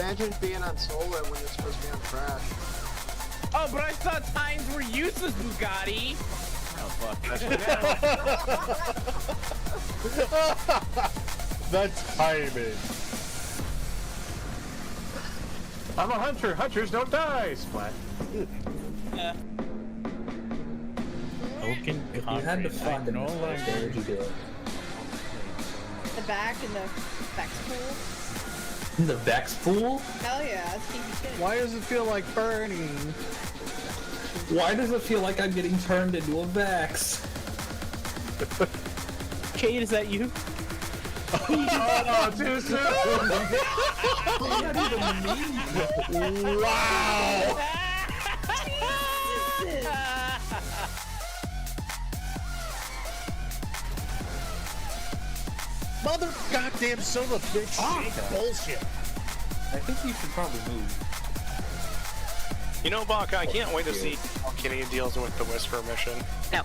advantage being on solo when you're supposed to be on crash. Oh, but I thought times were useless, Bugatti. Oh fuck. That's timing. I'm a hunter. Hunters don't die. Splat. If you had to find an old line, where would you do it? The back in the Vex pool. In the Vex pool? Hell yeah, that's keepy shit. Why does it feel like burning? Why does it feel like I'm getting turned into a Vex? Kate, is that you? Oh, too soon. Wow. Mother goddamn son of a bitch! Bullshit! I think you should probably move. You know, Baka, I can't wait to see how Kenny deals with the Whisper mission. No.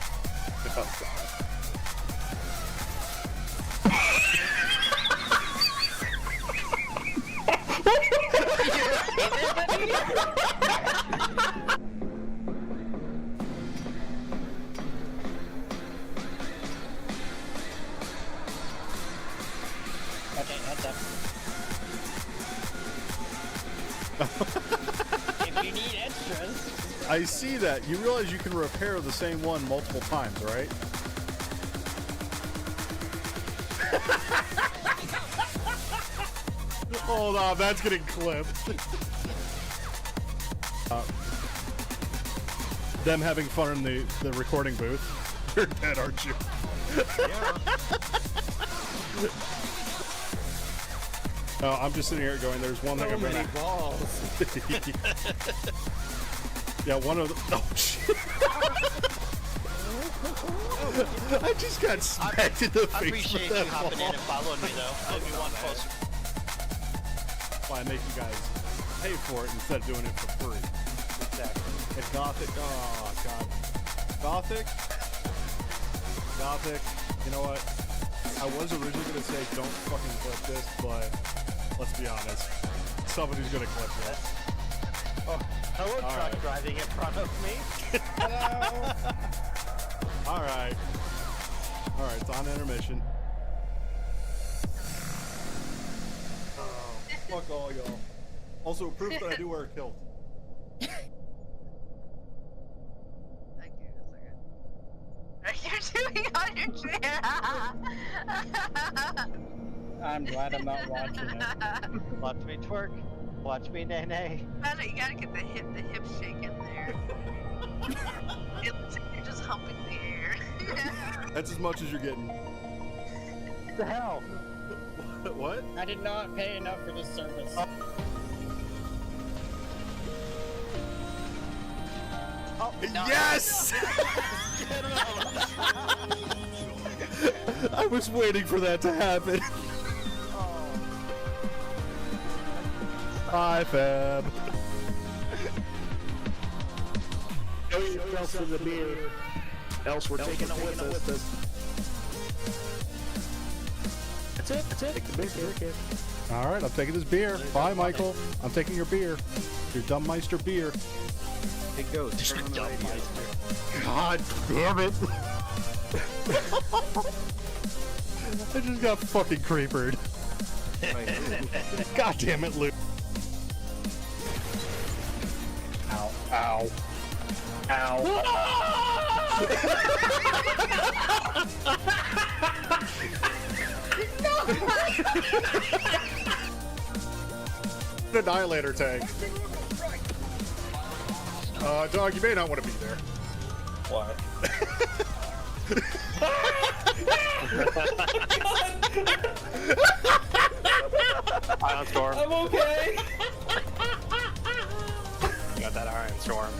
Okay, heads up. If you need extras. I see that. You realize you can repair the same one multiple times, right? Hold on, that's getting clipped. Them having fun in the recording booth. You're dead, aren't you? No, I'm just sitting here going, there's one thing I'm gonna... balls. Yeah, one of the... Oh, shit. I just got smacked in the face. I appreciate you hopping in and following me, though. Obi-Wan closer. Why I make you guys pay for it instead of doing it for free. Exactly. And Gothic, oh god. Gothic, you know what? I was originally gonna say don't fucking clip this, but let's be honest. Somebody's gonna clip this. Oh, hello, All truck right. driving in front of me. Alright. Alright, it's on intermission. Fuck all y'all. Also, proof that I do wear a kilt. Thank you. That's okay. You're doing on your chair. I'm glad I'm not watching it. Watch me twerk. Watch me nay-nay. You gotta get the hip shake in there. It looks like you're just humping the air. That's as much as you're getting. What the hell? What? I did not pay enough for this service. Oh, no. Yes! I was waiting for that to happen. Hi, Fab. Show yourself in the beer. Else we're taking it with us. That's it. Take the beer. Alright, I'm taking this beer. Bye, Michael. I'm taking your beer. Your Dumbmeister beer. It goes. Turn on the radio. God damn it. I just got fucking creepered. God damn it, Luke. Ow. Ow. Ow. An annihilator tank. Dog, you may not want to be there. Why? Ion Storm. I'm okay! Got that Ion Storm.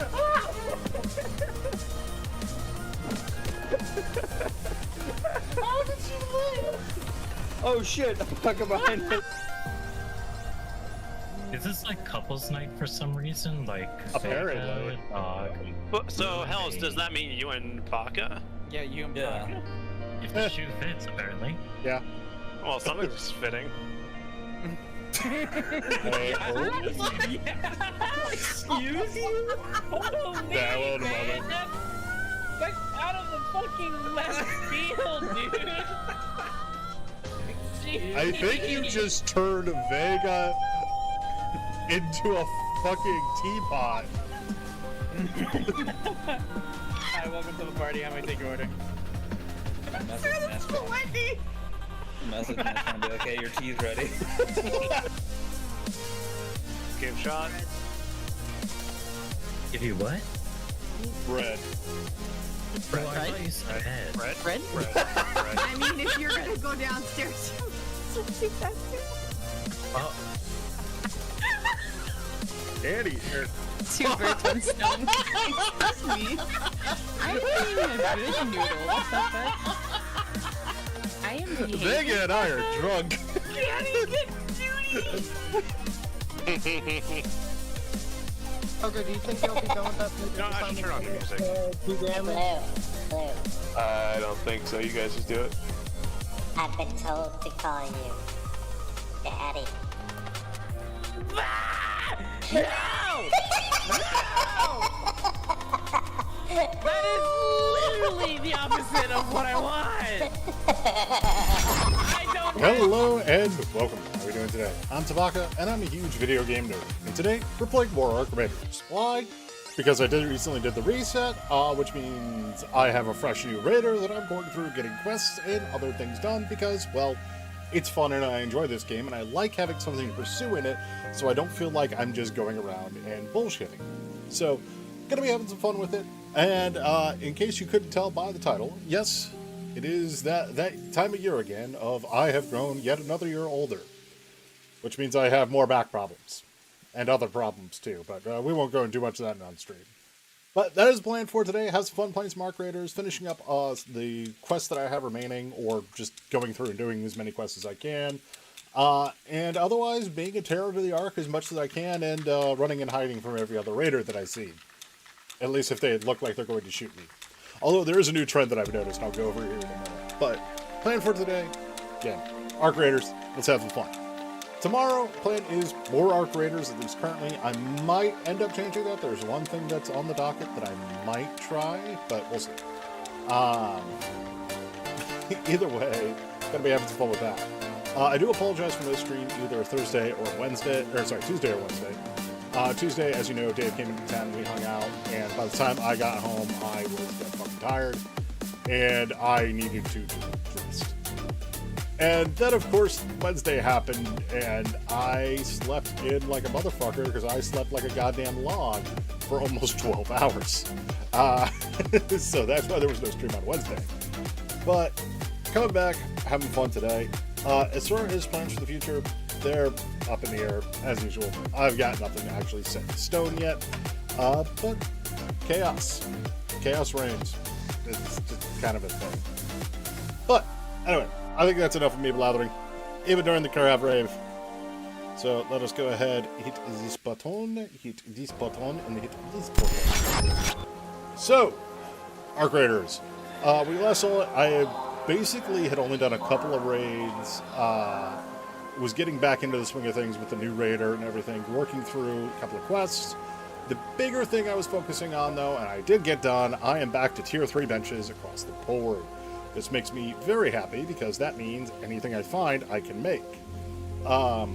How did you live? Oh shit, I'm fucking behind it. Is this like couples night for some reason? Like Apparently. So, Hells, does that mean you and Baka? Yeah, you and Yeah. Baka. if the shoe fits, apparently. Yeah. Well, something's fitting. Hey, Excuse you? Holy Download, man, mother. that's out of the fucking left field, dude. I think you just turned Vega into a fucking teapot. Hi, welcome to the party. How may I take your order? Wendy. Message my phone, be okay, your tea's ready. Game shot. Give you what? Bread. Bro, I thought you said head. Red? Red? Red. I mean, if you're gonna go downstairs, you take that too. Oh, Andy here. Two birds, one stone. Excuse me. I'm eating a good noodle. What's up, bud? I am behaving. Vega and I are drunk. Can't even duty. Okay, do you think you'll be done with that? No, I should turn on the music. I don't think so. You guys just do it. I've been told to call you Daddy. That is literally the opposite of what I want. I don't know. Hello and welcome. How are we doing today? I'm Tabaka and I'm a huge video game nerd. And today we're playing more Ark Raiders. Why? Because I recently did the reset, which means I have a fresh new raider that I'm going through getting quests and other things done because, well, it's fun and I enjoy this game and I like having something to pursue in it so I don't feel like I'm just going around and bullshitting. So, gonna be having some fun with it. And in case you couldn't tell by the title, yes, it is that time of year again of I have grown yet another year older. Which means I have more back problems. And other problems too, but we won't go into too much of that on stream. But that is the plan for today. Have some fun playing some Ark Raiders, finishing up the quests that I have remaining, or just going through and doing as many quests as I can. And otherwise, being a terror to the Ark as much as I can, and running and hiding from every other raider that I see. At least if they look like they're going to shoot me. Although there is a new trend that I've noticed, and I'll go over here in a minute. But, plan for today, again, Ark Raiders, let's have some fun. Tomorrow, plan is more Ark Raiders, at least currently. I might end up changing that. There's one thing that's on the docket that I might try, but we'll see. Either way, gonna be having some fun with that. I do apologize for no stream either Thursday or Wednesday, or sorry, Tuesday or Wednesday. Tuesday, as you know, Dave came into town and we hung out, and by the time I got home, I was dead fucking tired, and I needed to rest. And then, of course, Wednesday happened, and I slept in like a motherfucker, because I slept like a goddamn log for almost 12 hours. So that's why there was no stream on Wednesday. But, coming back, having fun today. As far as plans for the future, they're up in the air, as usual. I've got nothing actually set in stone yet. But, chaos. Chaos reigns. It's just kind of a thing. But, anyway. I think that's enough of me blathering, even during the Carav Rave. So let us go ahead, hit this button, and hit this button. So, Ark Raiders. We last saw it. I basically had only done a couple of raids. Was getting back into the swing of things with the new raider and everything, working through a couple of quests. The bigger thing I was focusing on, though, and I did get done, I am back to tier 3 benches across the board. This makes me very happy because that means anything I find I can make. I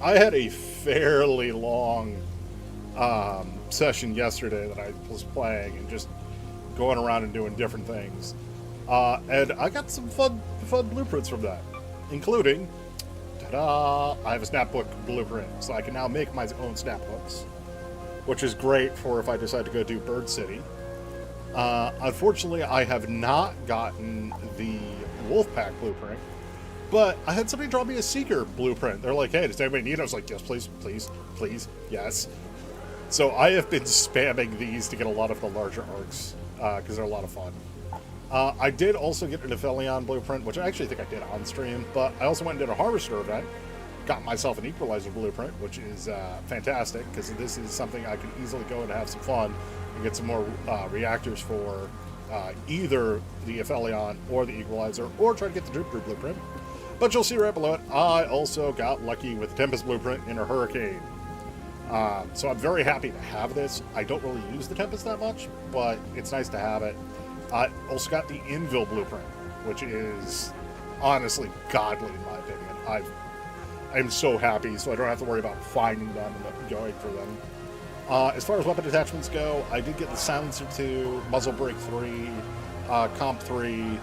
had a fairly long session yesterday that I was playing and just going around and doing different things. And I got some fun blueprints from that, including, ta-da, I have a snapbook blueprint, so I can now make my own snapbooks, which is great for if I decide to go do Bird City. Unfortunately, I have not gotten the Wolfpack blueprint, but I had somebody draw me a Seeker blueprint. They're like, hey, does anybody need it? I was like, yes, please, please, please, yes. So I have been spamming these to get a lot of the larger arcs, because they're a lot of fun. I did also get an Aphelion blueprint, which I actually think I did on stream, but I also went and did a Harvester event, got myself an Equalizer blueprint, which is fantastic, because this is something I can easily go and have some fun and get some more reactors for either the Aphelion or the Equalizer, or try to get the Drip blueprint. But you'll see right below it, I also got lucky with the Tempest Blueprint in a Hurricane. So I'm very happy to have this. I don't really use the Tempest that much, but it's nice to have it. I also got the Invil Blueprint, which is honestly godly in my opinion. I'm so happy, so I don't have to worry about finding them and going for them. As far as weapon attachments go, I did get the Silencer 2, Muzzle Brake 3, Comp 3.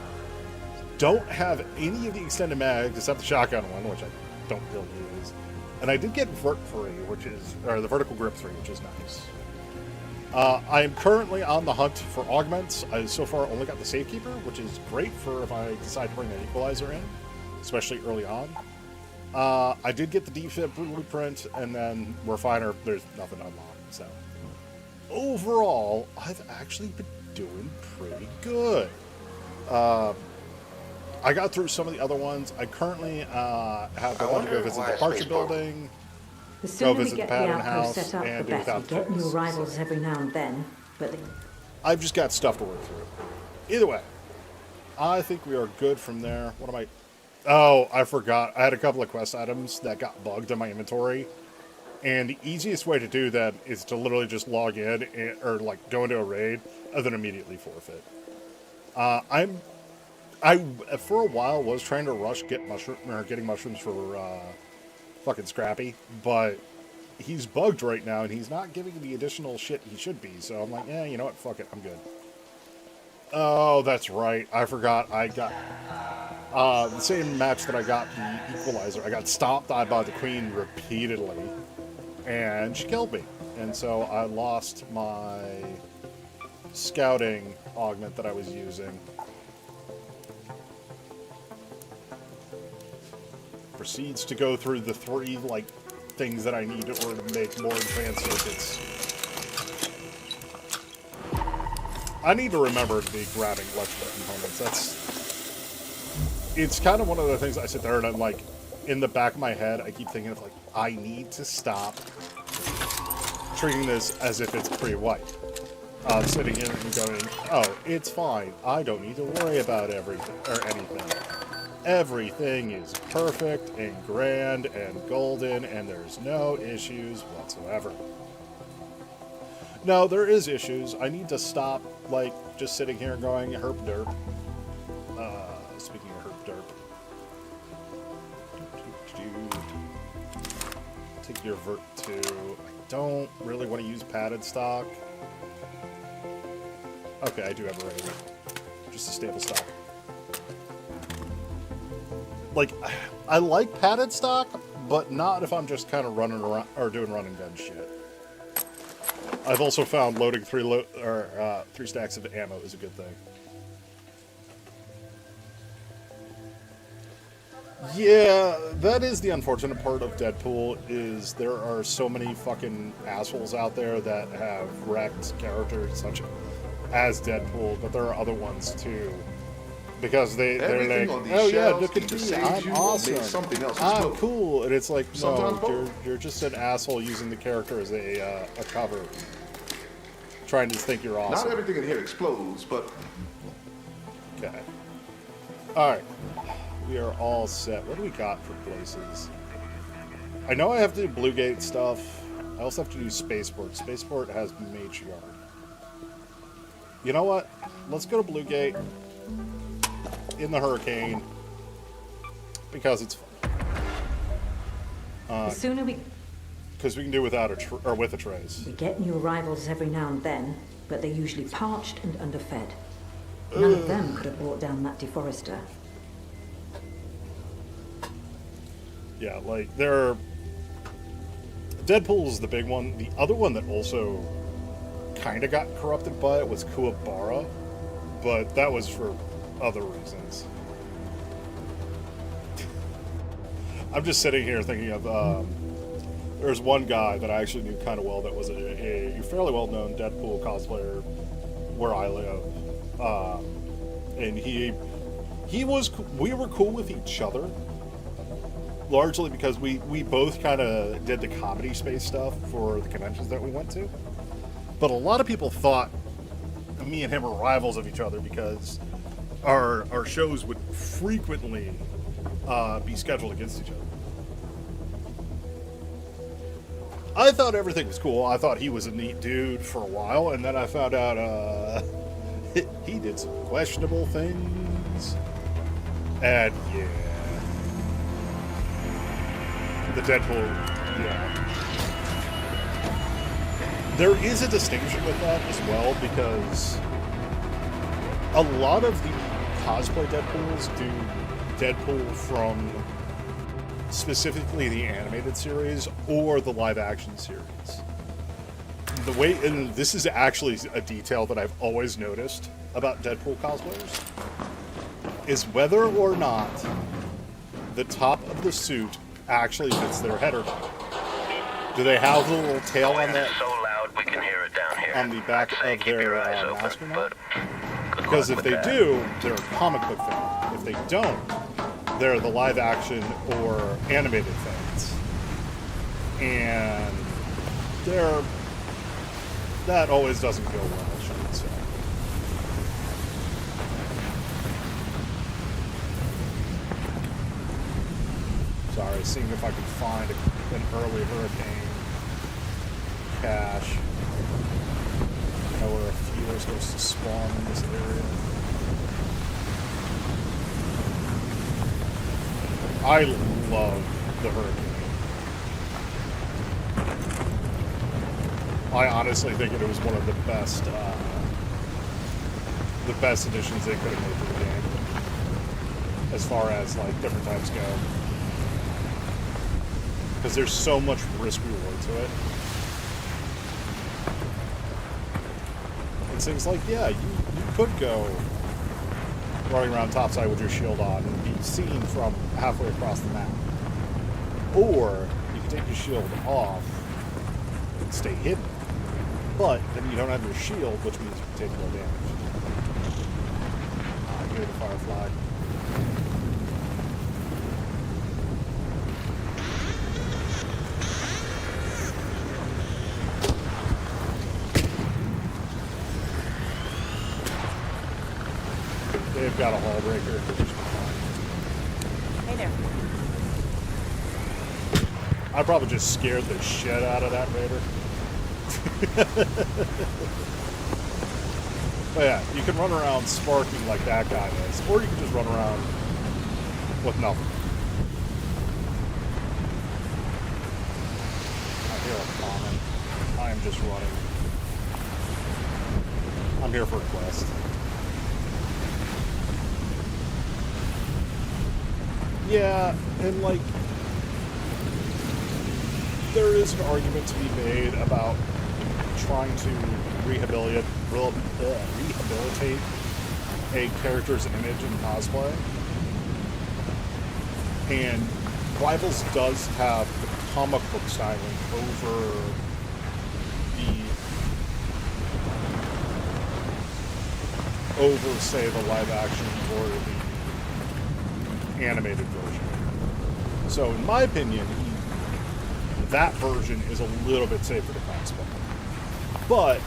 Don't have any of the extended mags except the shotgun one, which I don't really use. And I did get Vert 3, or the Vertical Grip 3, which is nice. I am currently on the hunt for augments. I so far only got the Safekeeper, which is great for if I decide to bring an Equalizer in, especially early on. I did get the Defib Blueprint, and then Refiner, there's nothing unlocked, so. Overall, I've actually been doing pretty good. I got through some of the other ones. I currently have the one to go visit the Departure Building, The sooner go we visit the get the Pattern outpost House, set up, the and do better. without We get new Trace. arrivals every now and then, but I've just got stuff to work through. Either way, I think we are good from there. What am I... Oh, I forgot. I had a couple of quest items that got bugged in my inventory. And the easiest way to do that is to literally just log in or like go into a raid and then immediately forfeit. I for a while was trying to rush getting mushrooms for fucking Scrappy, but he's bugged right now and he's not giving the additional shit he should be. So I'm like, yeah, you know what? Fuck it, I'm good. Oh, that's right. I forgot. I got the same match that I got the Equalizer. I got stomped on by the Queen repeatedly, and she killed me. And so I lost my scouting augment that I was using. Proceeds to go through the 3 things that I need in order to make more advanced circuits. I need to remember to be grabbing electrical components. It's kind of one of the things I sit there and I'm like, in the back of my head, I keep thinking of like, I need to stop treating this as if it's pre-white. Sitting here and going, oh, it's fine. I don't need to worry about everything or anything. Everything is perfect and grand and golden, and there's no issues whatsoever. No, there is issues. I need to stop, just sitting here and going, herp derp. Speaking of herp derp. Take your Vert 2. I don't really want to use padded stock. Okay, I do have a raid. Just a stable stock. I like padded stock, but not if I'm just kind of running around or doing run and gun shit. I've also found loading 3 stacks of ammo is a good thing. Yeah, that is the unfortunate part of Deadpool, is there are so many fucking assholes out there that have wrecked characters such as Deadpool, but there are other ones too. Because they're like, oh yeah, look at me, I'm awesome, I'm cool, and it's like, no, you're just an asshole using the character as a cover, trying to think you're awesome. Not everything in here explodes, but... Okay. Alright. We are all set. What do we got for places? I know I have to do Blue Gate stuff. I also have to do Spaceport. Spaceport has Mage Yard. You know what? Let's go to Blue Gate in the Hurricane because it's fun. the sooner we Because we can do without with a trace. We get new arrivals every now and then, but they're usually parched and underfed. None of them could have brought down that deforester. Yeah, Deadpool's the big one. The other one that also kind of got corrupted by it was Kuwabara, but that was for other reasons. I'm just sitting here thinking of, there's one guy that I actually knew kind of well that was a fairly well-known Deadpool cosplayer where I live. And we were cool with each other, largely because we both kind of did the comedy space stuff for the conventions that we went to. But a lot of people thought me and him were rivals of each other because our shows would frequently be scheduled against each other. I thought everything was cool. I thought he was a neat dude for a while, and then I found out he did some questionable things. And yeah, the Deadpool, yeah. There is a distinction with that as well, because a lot of the cosplay Deadpools do Deadpool from specifically the animated series or the live action series. The way, and this is actually a detail that I've always noticed about Deadpool cosplayers, is whether or not the top of the suit actually fits their head or not. Do they have the little tail on the back of their mask or not? Because if they do, they're a comic book fan. If they don't, they're the live action or animated fans. And that always doesn't go well, should I say. Sorry, seeing if I can find an early hurricane cache. I know where a few are supposed to spawn in this area. I love the hurricane. I honestly think it was one of the best additions they could have made to the game, as far as like different types go, because there's so much risk reward to it. It's things like, yeah, you could go running around topside with your shield on and be seen from halfway across the map. Or you can take your shield off and stay hidden. But then you don't have your shield, which means you can take more damage. Here's the Firefly. They've got a hull breaker. Hey there. I probably just scared the shit out of that raider. But yeah, you can run around sparking like that guy does, or you can just run around with nothing. I hear a comment. I am just running. I'm here for a quest. Yeah, and like, there is an argument to be made about trying to rehabilitate a character's image in cosplay. And Rivals does have the comic book styling over say the live action or the animated version. So in my opinion, that version is a little bit safer to cosplay. But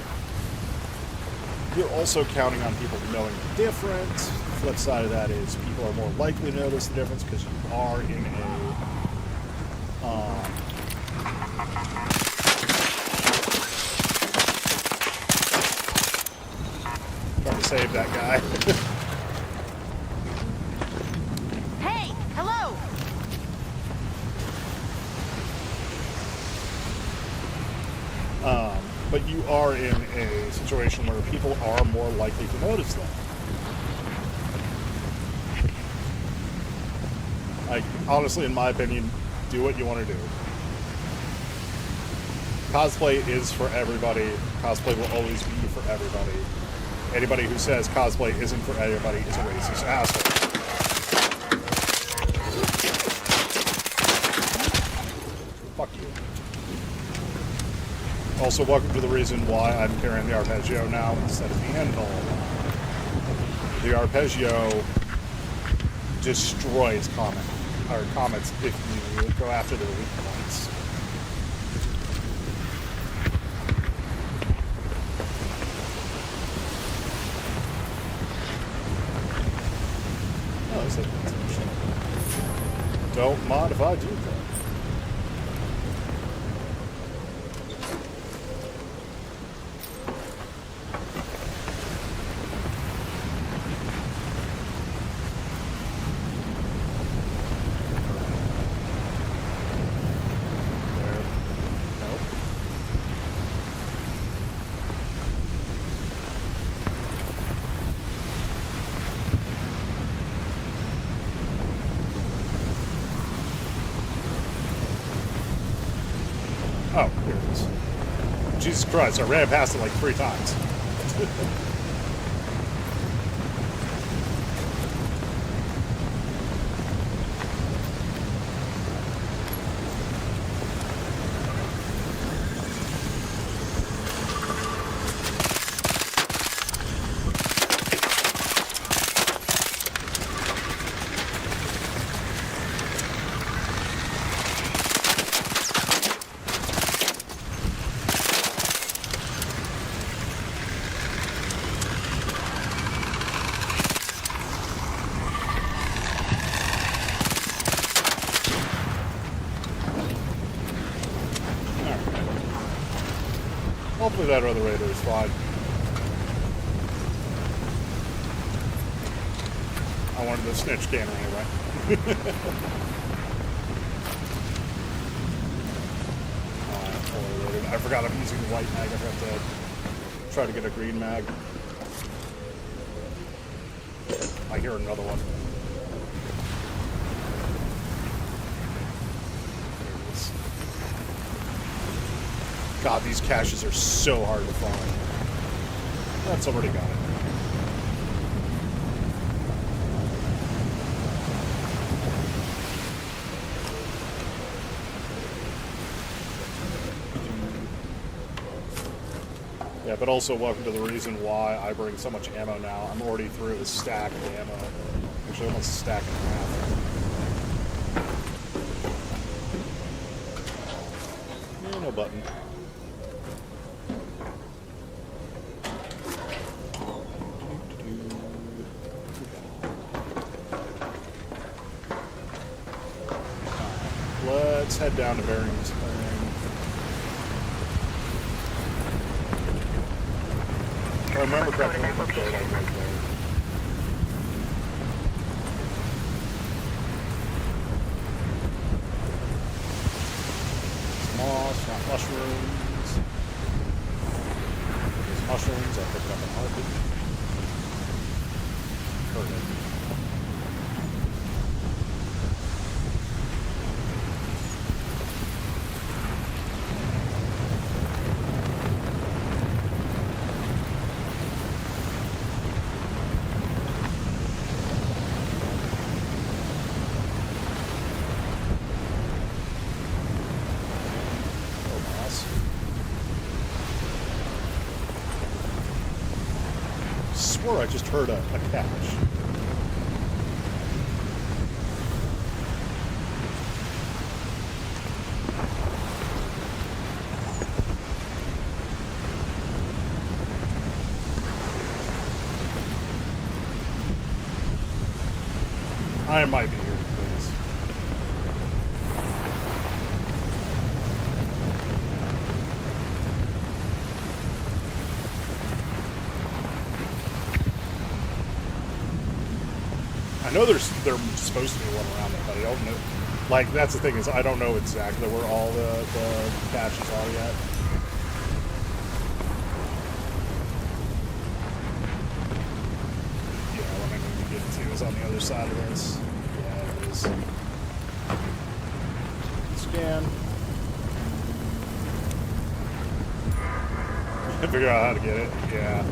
you're also counting on people knowing the difference. The flip side of that is people are more likely to notice the difference because you are in a trying to save that guy. Hey, hello. But you are in a situation where people are more likely to notice that. Like, honestly, in my opinion, do what you want to do. Cosplay is for everybody. Cosplay will always be for everybody. Anybody who says cosplay isn't for everybody is a racist asshole. Fuck you. Also, welcome to the reason why I'm carrying the Arpeggio now instead of the Anvil. The Arpeggio destroys comets if you go after their weak points. Oh, it's like Don't mind if I do that. Oh, here it is. Jesus Christ, I ran past it like 3 times. Hopefully that other raider is fine. I wanted the snitch cannon anyway. I forgot I'm using the white mag. I have to try to get a green mag. I hear another one. God, these caches are so hard to find. That's already got it. Yeah, but also welcome to the reason why I bring so much ammo now. I'm already through a stack of ammo. Actually, almost a stack and a half. Yeah, no button. Let's head down to Bearing Spring. If I remember correctly, I'm going to go like right there. Some moss, not mushrooms. There's mushrooms I picked up in Heartbeat. Perfect. I swore I just heard a cache. I might be here, please. I know there's supposed to be one around there, but I don't know. Like, that's the thing, is I don't know exactly where all the caches are yet. Yeah, what I need to get to is on the other side of this. Yeah, it is. Scan. Figure out how to get it. Yeah.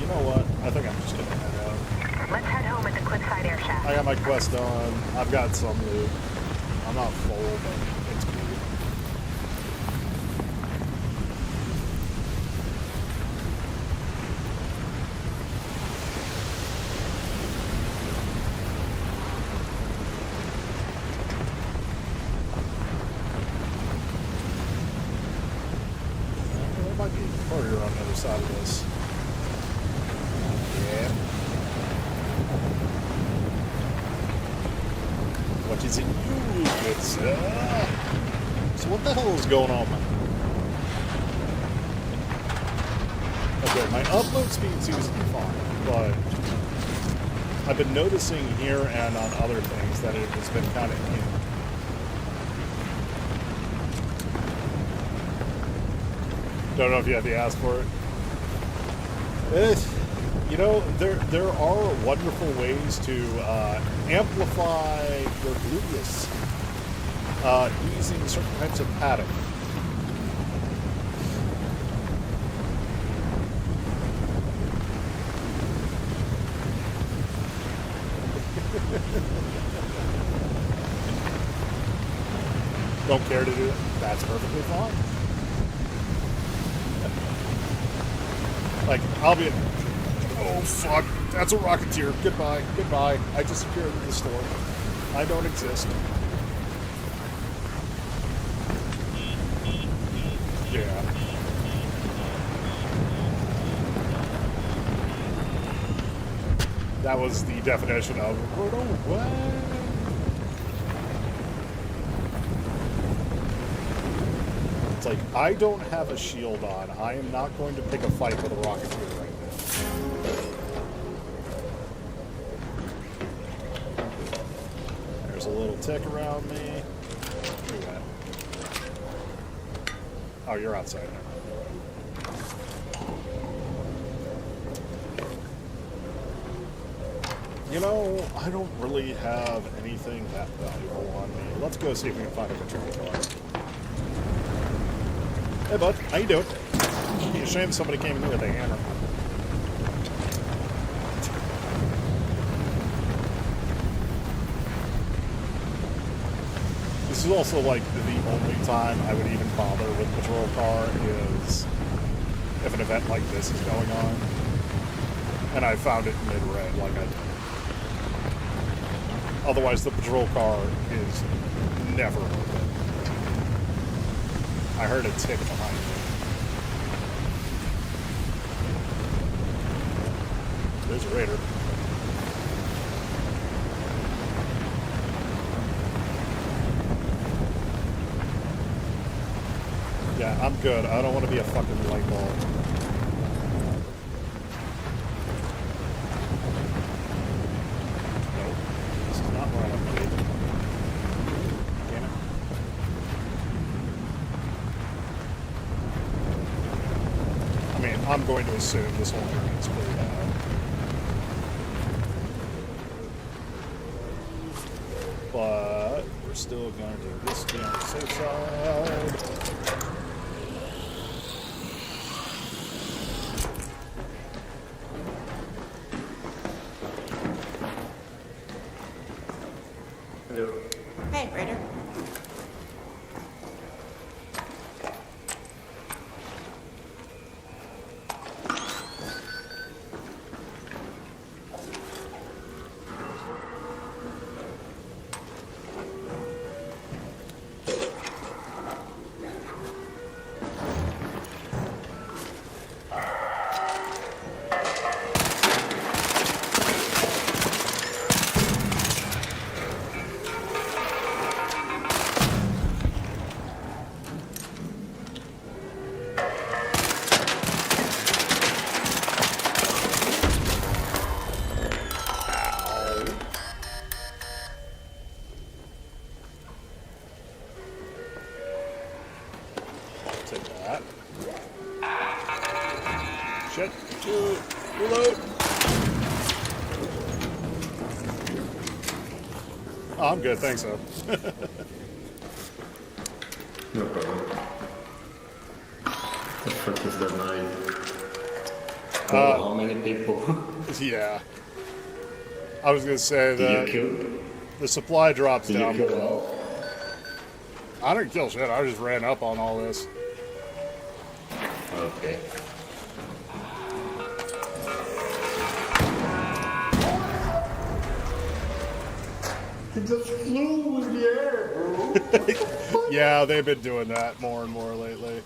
You know what? I think I'm just gonna head out. Let's head home at the Cliffside Air Shaft. I got my quest done. I've got some loot. I'm not full, but it's cool. There might be a courier on the other side of this. Yeah. What is it you, good sir? So what the hell is going on, man? Okay, my upload speed seems to be fine, but I've been noticing here and on other things that it has been kind of Don't know if you had to ask for it. You know, there are wonderful ways to amplify your gluteus using certain types of padding. Don't care to do it? That's perfectly fine. Like, I'll be... Oh, fuck. That's a Rocketeer. Goodbye. Goodbye. I disappeared in the storm. I don't exist. Yeah. That was the definition of run away. It's like, I don't have a shield on. I am not going to pick a fight with a Rocketeer right now. There's a little tick around me. Where you at? Oh, you're outside now. You know, I don't really have anything that valuable on me. Let's go see if we can find a patrol car. Hey, bud. How you doing? It'd be a shame somebody came in here with a hammer. This is also, like, the only time I would even bother with patrol car is if an event like this is going on. And I found it mid-red, like I did. Otherwise, the patrol car is never open. I heard a tick behind me. There's a raider. Yeah, I'm good. I don't want to be a fucking light bulb. Nope. This is not where I want to be. Damn it. I mean, I'm going to assume this whole area is cleared out. But we're still going to do this to be on the safe side. Hey, Raider. Take that. Shit. Reload. Oh, I'm good. Thanks, though. No problem. The fuck is that line? How many people? Yeah. I was gonna say that the supply drops down below. I didn't kill shit. I just ran up on all this. Okay. He just flew in the air, bro. Yeah, they've been doing that more and more lately.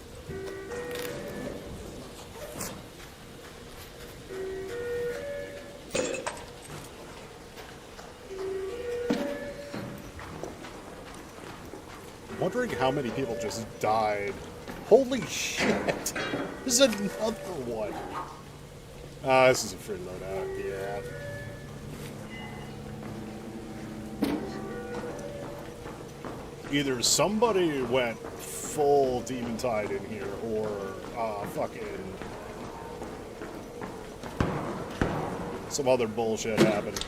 wondering how many people just died. Holy shit! There's another one. This is a free loadout, yeah. Either somebody went full Demon Tide in here, or fucking some other bullshit happened.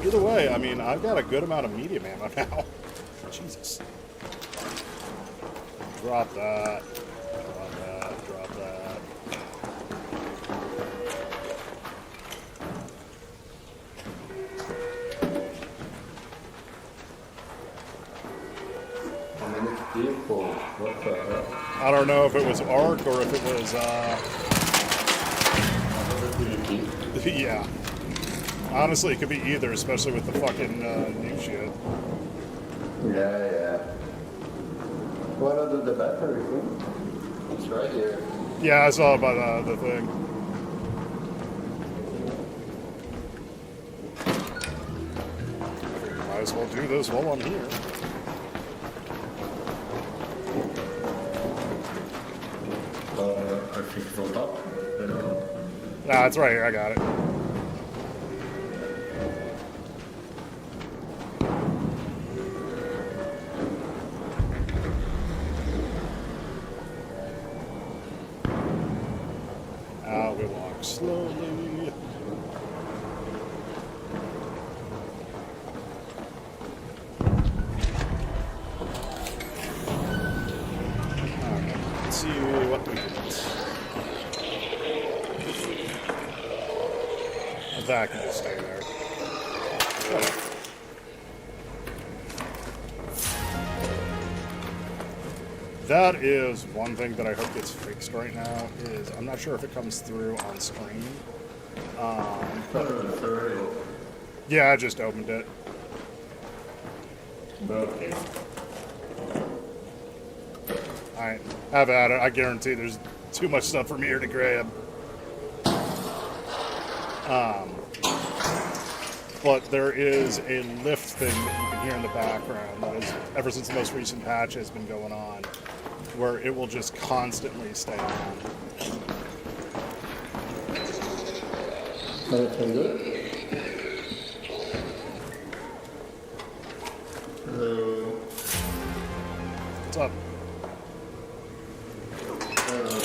Either way, I mean, I've got a good amount of medium ammo now. Jesus. Drop that. Drop that. Drop that. How many people? What the hell? I don't know if it was Ark or if it was, yeah. Honestly, it could be either, especially with the fucking new shit. Yeah. Wanna do the battery thing? It's right here. Yeah, I saw it by the thing. Might as well do this while I'm here. I think it's on top. I don't know. Nah, it's right here. I got it. We walk slowly. Alright, let's see what we get. That can just stay there. Shut up. That is one thing that I hope gets fixed right now, is I'm not sure if it comes through on screen. Yeah, I just opened it. Okay. Alright, have at it. I guarantee there's too much stuff from here to grab. But there is a lift thing that you can hear in the background that is, ever since the most recent patch has been going on, where it will just constantly stay on. Everything good? Hello. What's up?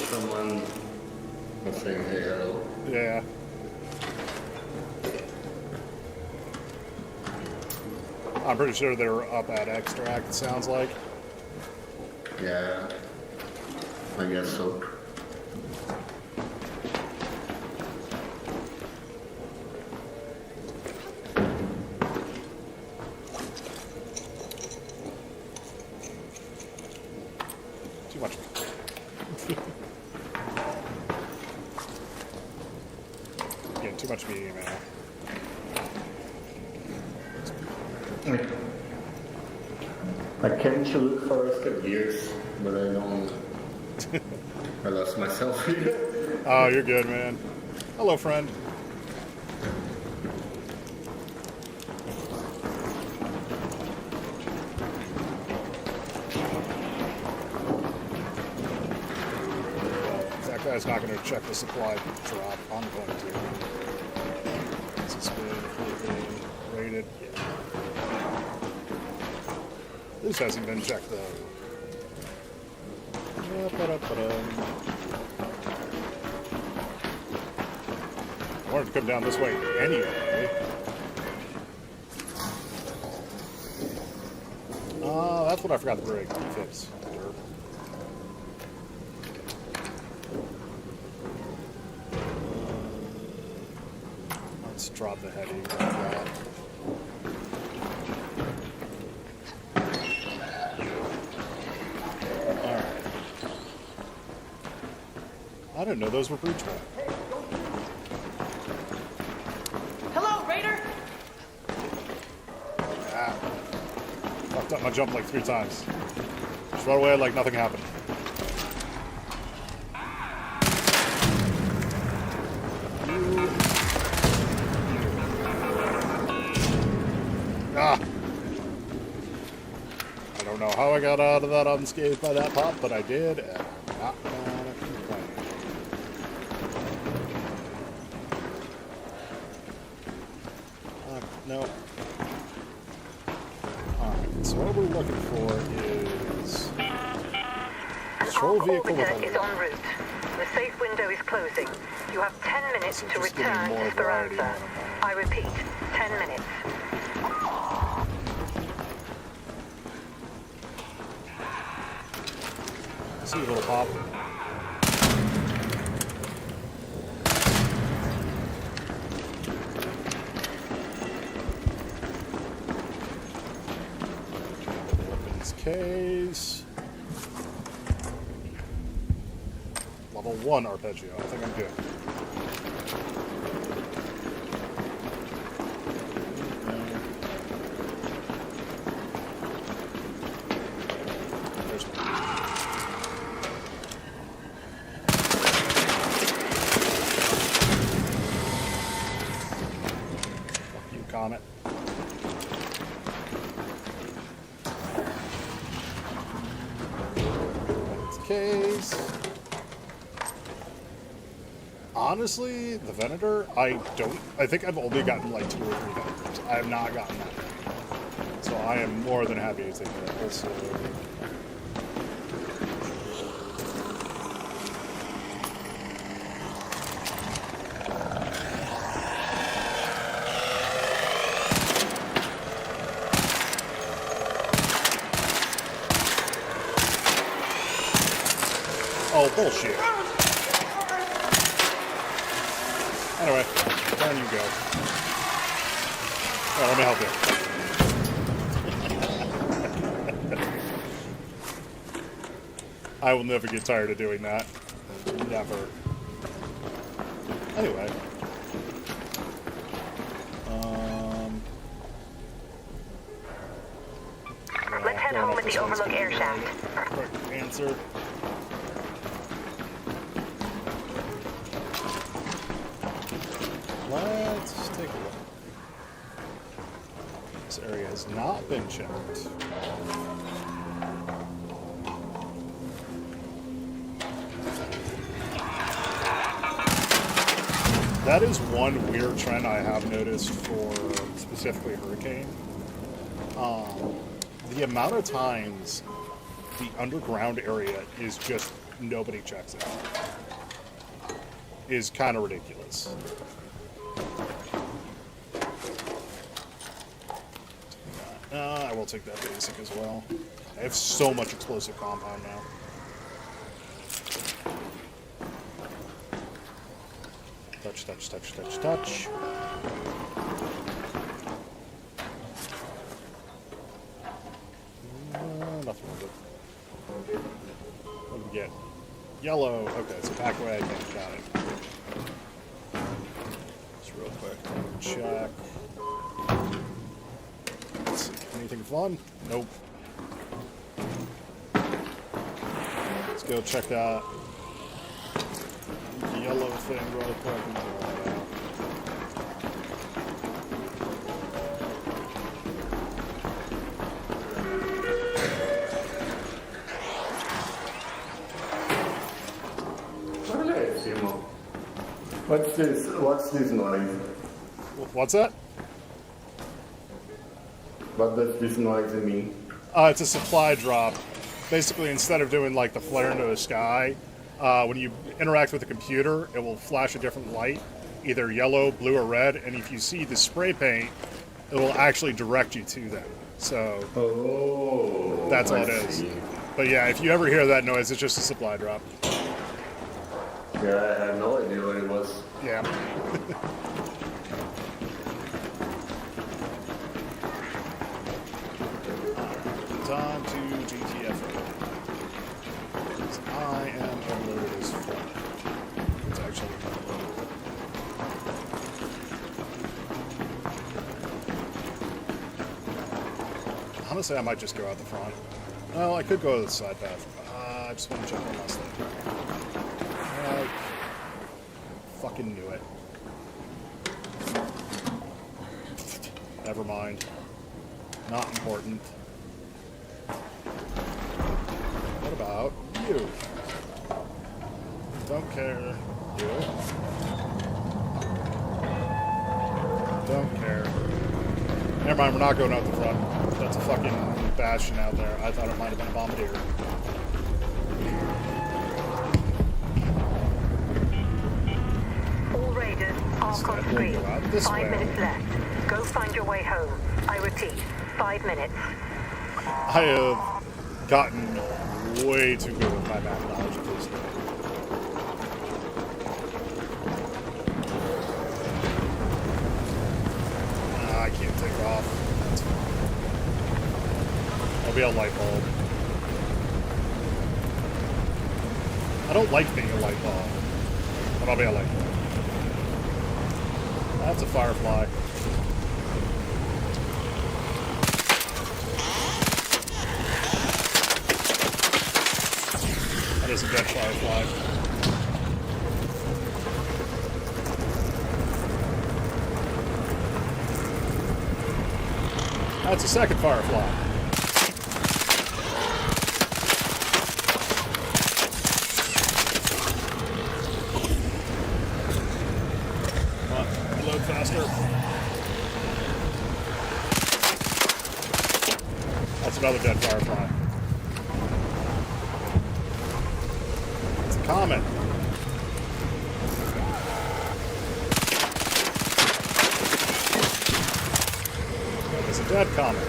Someone was saying hey, hello. Yeah. I'm pretty sure they were up at Extract, it sounds like. Yeah, I guess so. Too much. Yeah, too much medium ammo. I came to look for rusted gears, but I don't. I lost myself here. Oh, you're good, man. Hello, friend. That guy's not going to check the supply drop. I'm going to. Is this good? Rated? Yeah. This hasn't been checked, though. I wanted to come down this way anyway. That's what I forgot to bring. Fix. Let's drop the heavy. Grab that. I didn't know those were breach track. Hello, Raider! Ah. Fucked up my jump like 3 times. Just run away like nothing happened. Ah. I don't know how I I got out of that unscathed by that pop, but I did, and I'm not gonna complain. No. Alright, so what we're looking for is... Patrol vehicle with Orbiter is en route. The safe window is closing. You have 10 minutes to return to Speranza. I repeat, 10 minutes. See a little pop. Weapons case. Level 1 arpeggio. I think I'm good. There's one. Fuck you, Comet. Weapons case. Honestly, the Venator, I think I've only gotten like 2 or 3 Venators. I have not gotten that many. So I am more than happy to take that. Also, oh, bullshit. Anyway, down you go. Well, let me help you. I will never get tired of doing that. Never. Anyway. Let's head home with the Overlook air shaft. Quick answer. Let's take a look. This area has not been checked. That is one weird trend I have noticed for specifically Hurricane. The amount of times the underground area is just nobody checks it is kind of ridiculous. I will take that basic as well. I have so much explosive compound now. Touch, touch, touch, touch, touch. Nothing with it. What did we get? Yellow. Okay, so back away. Okay, got it. Just real quick. Check. Let's see. Anything fun? Nope. Let's go check that yellow thing real quick and get that out. What's this? What's this noise? What's that? What does this noise mean? It's a supply drop. Basically, instead of doing like the flare into the sky, when you interact with the computer, it will flash a different light, either yellow, blue, or red, and if you see the spray paint, it will actually direct you to them. So, that's all it is. But yeah, if you ever hear that noise, it's just a supply drop. Yeah, I had no idea what it was. Yeah. On to GTFO. I am unloaded as fuck. It's actually honestly, I might just go out the front. Well, I could go to the side path. I just want to check one last thing. I fucking knew it. Never mind. Not important. you. Don't care. You. Don't care. Never mind, we're not going out the front. That's a fucking bastion out there. I thought it might have been a bombardier. All raiders, arc on screen. 5 minutes left. Go find your way home. I repeat, 5 minutes. I have gotten way too good with my map knowledge at this point. I can't take off. That's fine. I'll be a light bulb. I don't like being a light bulb, but I'll be a light bulb. That's a firefly. That is a dead firefly. That's a second firefly. Come on, reload faster. That's another dead firefly. It's a comet. It's a dead comet.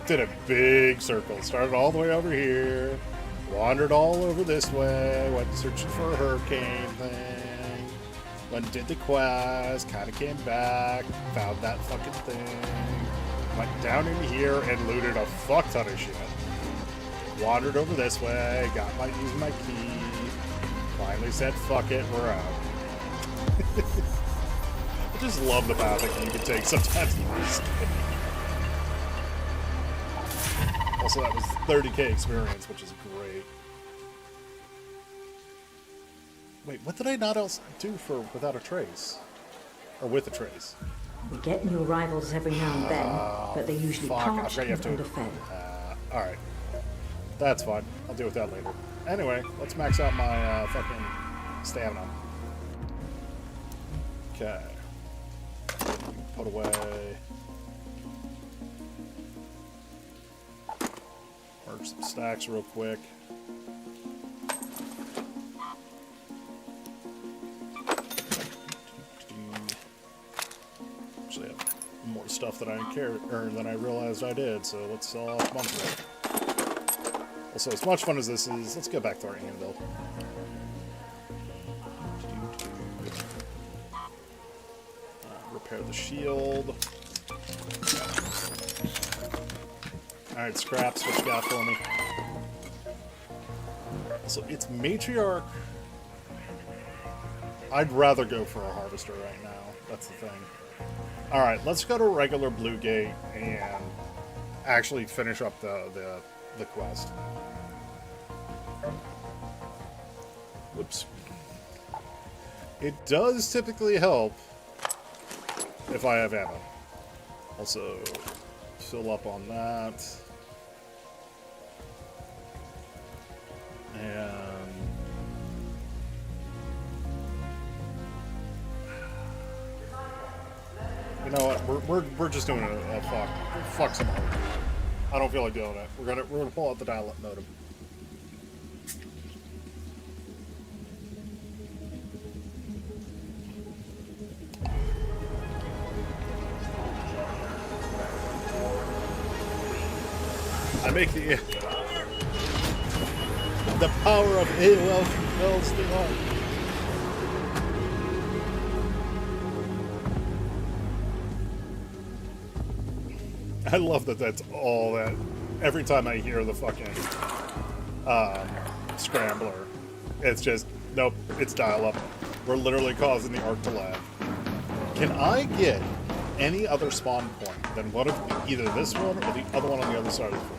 Did a big circle. Started all the way over here. Wandered all over this way. Went searching for a hurricane thing. Went and did the quest. Kind of came back. Found that fucking thing. Went down in here and looted a fuck ton of shit. Wandered over this way. Used my key. Finally said, fuck it, we're out. I just love the path that you can take sometimes in this game. Also, that was 30k experience, which is great. Wait, what did I not else do for without a trace? Or with a trace? We get new arrivals every now and then, but they're usually parched and to... underfed. Alright. That's fine. I'll deal with that later. Anyway, let's max out my fucking stamina. Okay. Put away. Merge some stacks real quick. Actually, I have more stuff that I than I realized I did, so let's sell off a bunch of it. Also, as much fun as this is, let's go back to our anvil. Repair the shield. Alright, scraps, what you got for me? So it's matriarch. I'd rather go for a harvester right now. That's the thing. Alright, let's go to regular Blue Gate and actually finish up the quest. Whoops. It does typically help if I have ammo. Also, fill up on that. And you know what? We're just doing a fuck some more. I don't feel like doing it. We're gonna pull out the dial-up modem. I make the power of AOL compels the art. I love that that's all that. Every time I hear the fucking scrambler, it's just, nope, it's dial-up. We're literally causing the arc to lag. Can I get any other spawn point than one of either this one or the other one on the other side of the field?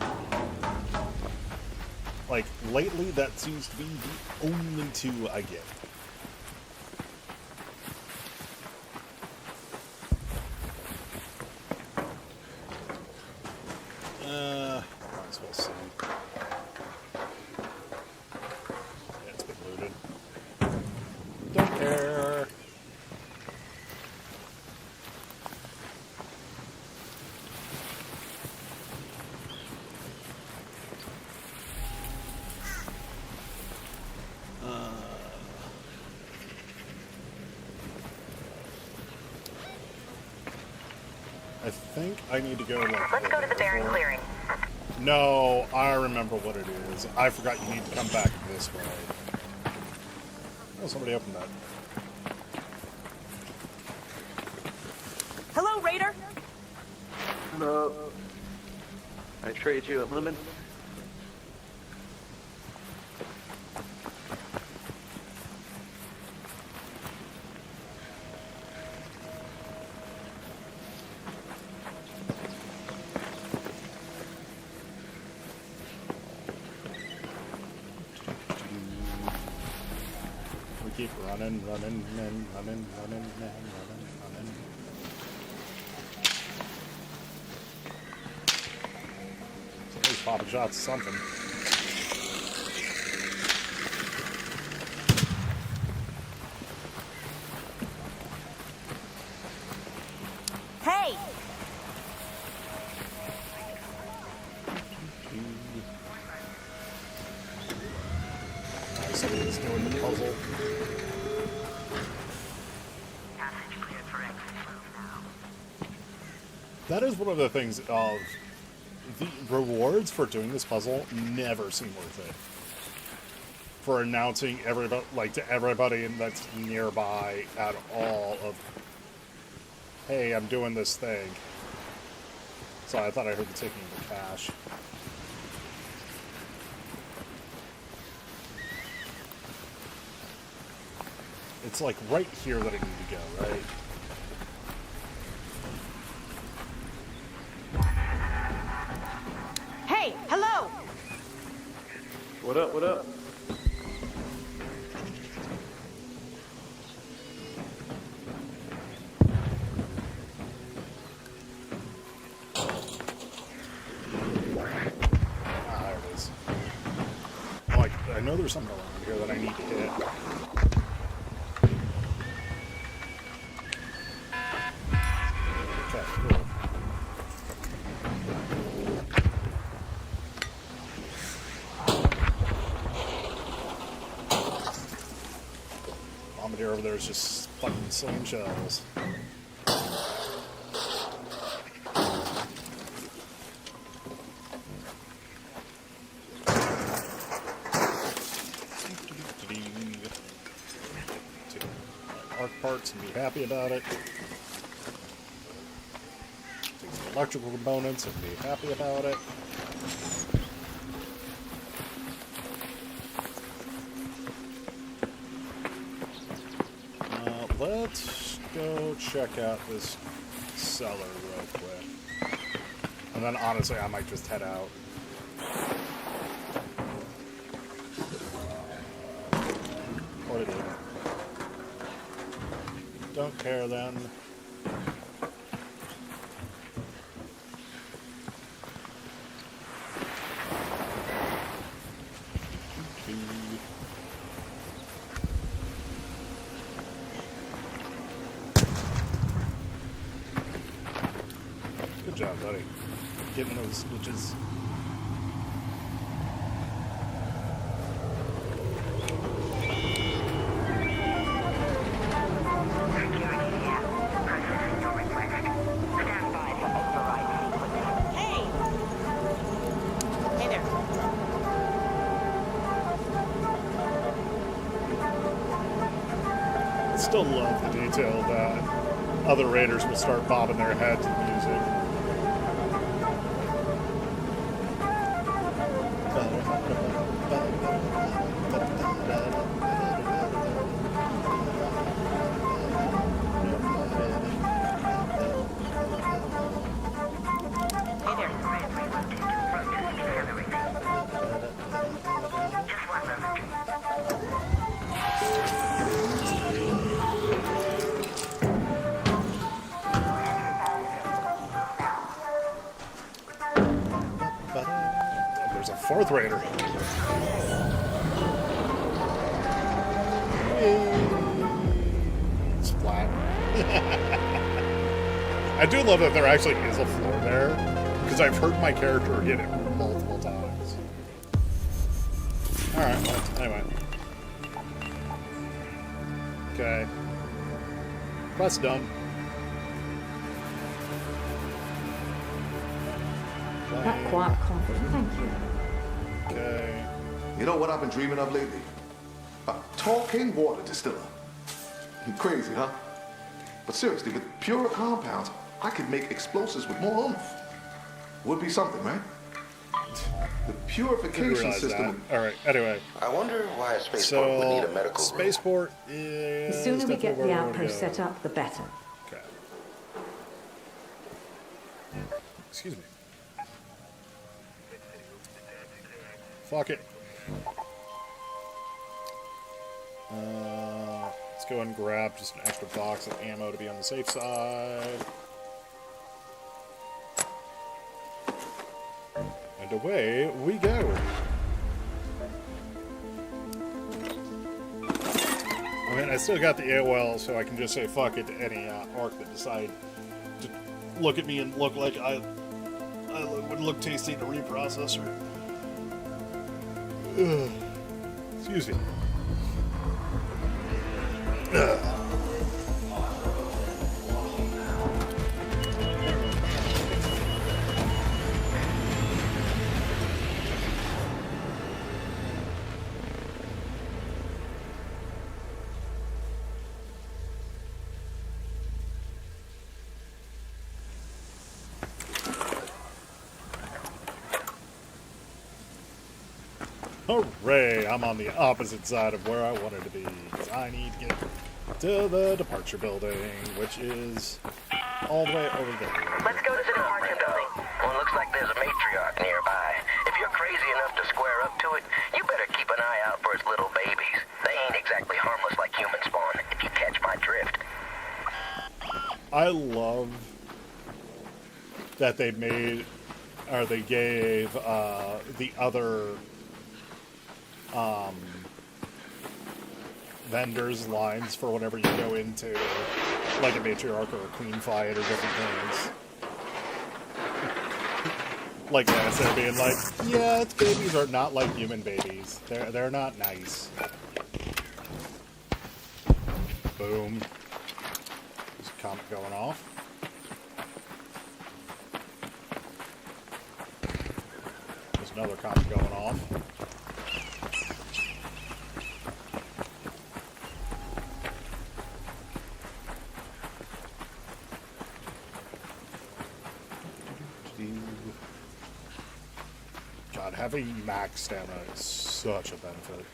Like, lately, that seems to be the only two I get. Might as well see. Yeah, it's been looted. Don't care. I think I need to go like... Let's go to the Baron clearing. No, I remember what it is. I forgot you need to come back this way. Oh, somebody opened that. Hello, Raider. No. I trade you a lemon. We keep running. Somebody's popping shots at something. Hey! Somebody's doing the puzzle. That is one of the things of the rewards for doing this puzzle never seem worth it. For announcing everybody, like to everybody that's nearby at all of, hey, I'm doing this thing. So I thought I heard the ticking of the cash. It's like right here that I need to go, right? Hey, hello! What up, what up? Ah, there it is. Oh, I know there's something around here that I need to hit. Okay, cool. Bombardier over there is just fucking slinging shells. Arc parts and be happy about it. Take some electrical components and be happy about it. Let's go check out this cellar real quick. And then honestly, I might just head out. What it is. Don't care then. Good job, buddy. Getting those switches. still love the detail that other raiders will start bobbing their head to the music. There's a fourth raider. Splat. I do love that there actually is a floor there, because I've heard my character hit it multiple times. Alright, well, anyway. Okay. Quest done. That quiet confident, thank you. Okay. You know what I've been dreaming of lately? A talking water distiller. Crazy, huh? But seriously, with pure compounds, I could make explosives with more oomph. Would be something, right? The purification system. All right. Anyway. I wonder why a spaceport would need a medical room. Spaceport is. The sooner we get the outpost set up, the better. Okay. Excuse me. Fuck it. Let's go and grab just an extra box of ammo to be on the safe side. And away we go. I mean, I still got the AOL, so I can just say fuck it to any orc that decide to look at me and look like I would look tasty in a reprocessor. Ugh. Excuse me. Ugh. Hooray! I'm on the opposite side of where I wanted to be, because I need to get to the departure building, which is all the way over there. Let's go to the departure building. Well, it looks like there's a matriarch nearby. If you're crazy enough to square up to it, you better keep an eye out for its little babies. They ain't exactly harmless like human spawn, if you catch my drift. I love that they made, or they gave, the other vendors lines for whenever you go into like a matriarch or a queen fight or different things. Like that, instead of being like, yeah, its babies are not like human babies. They're not nice. Boom. There's a comet going off. There's another comet going off. God, having max stamina is such a benefit.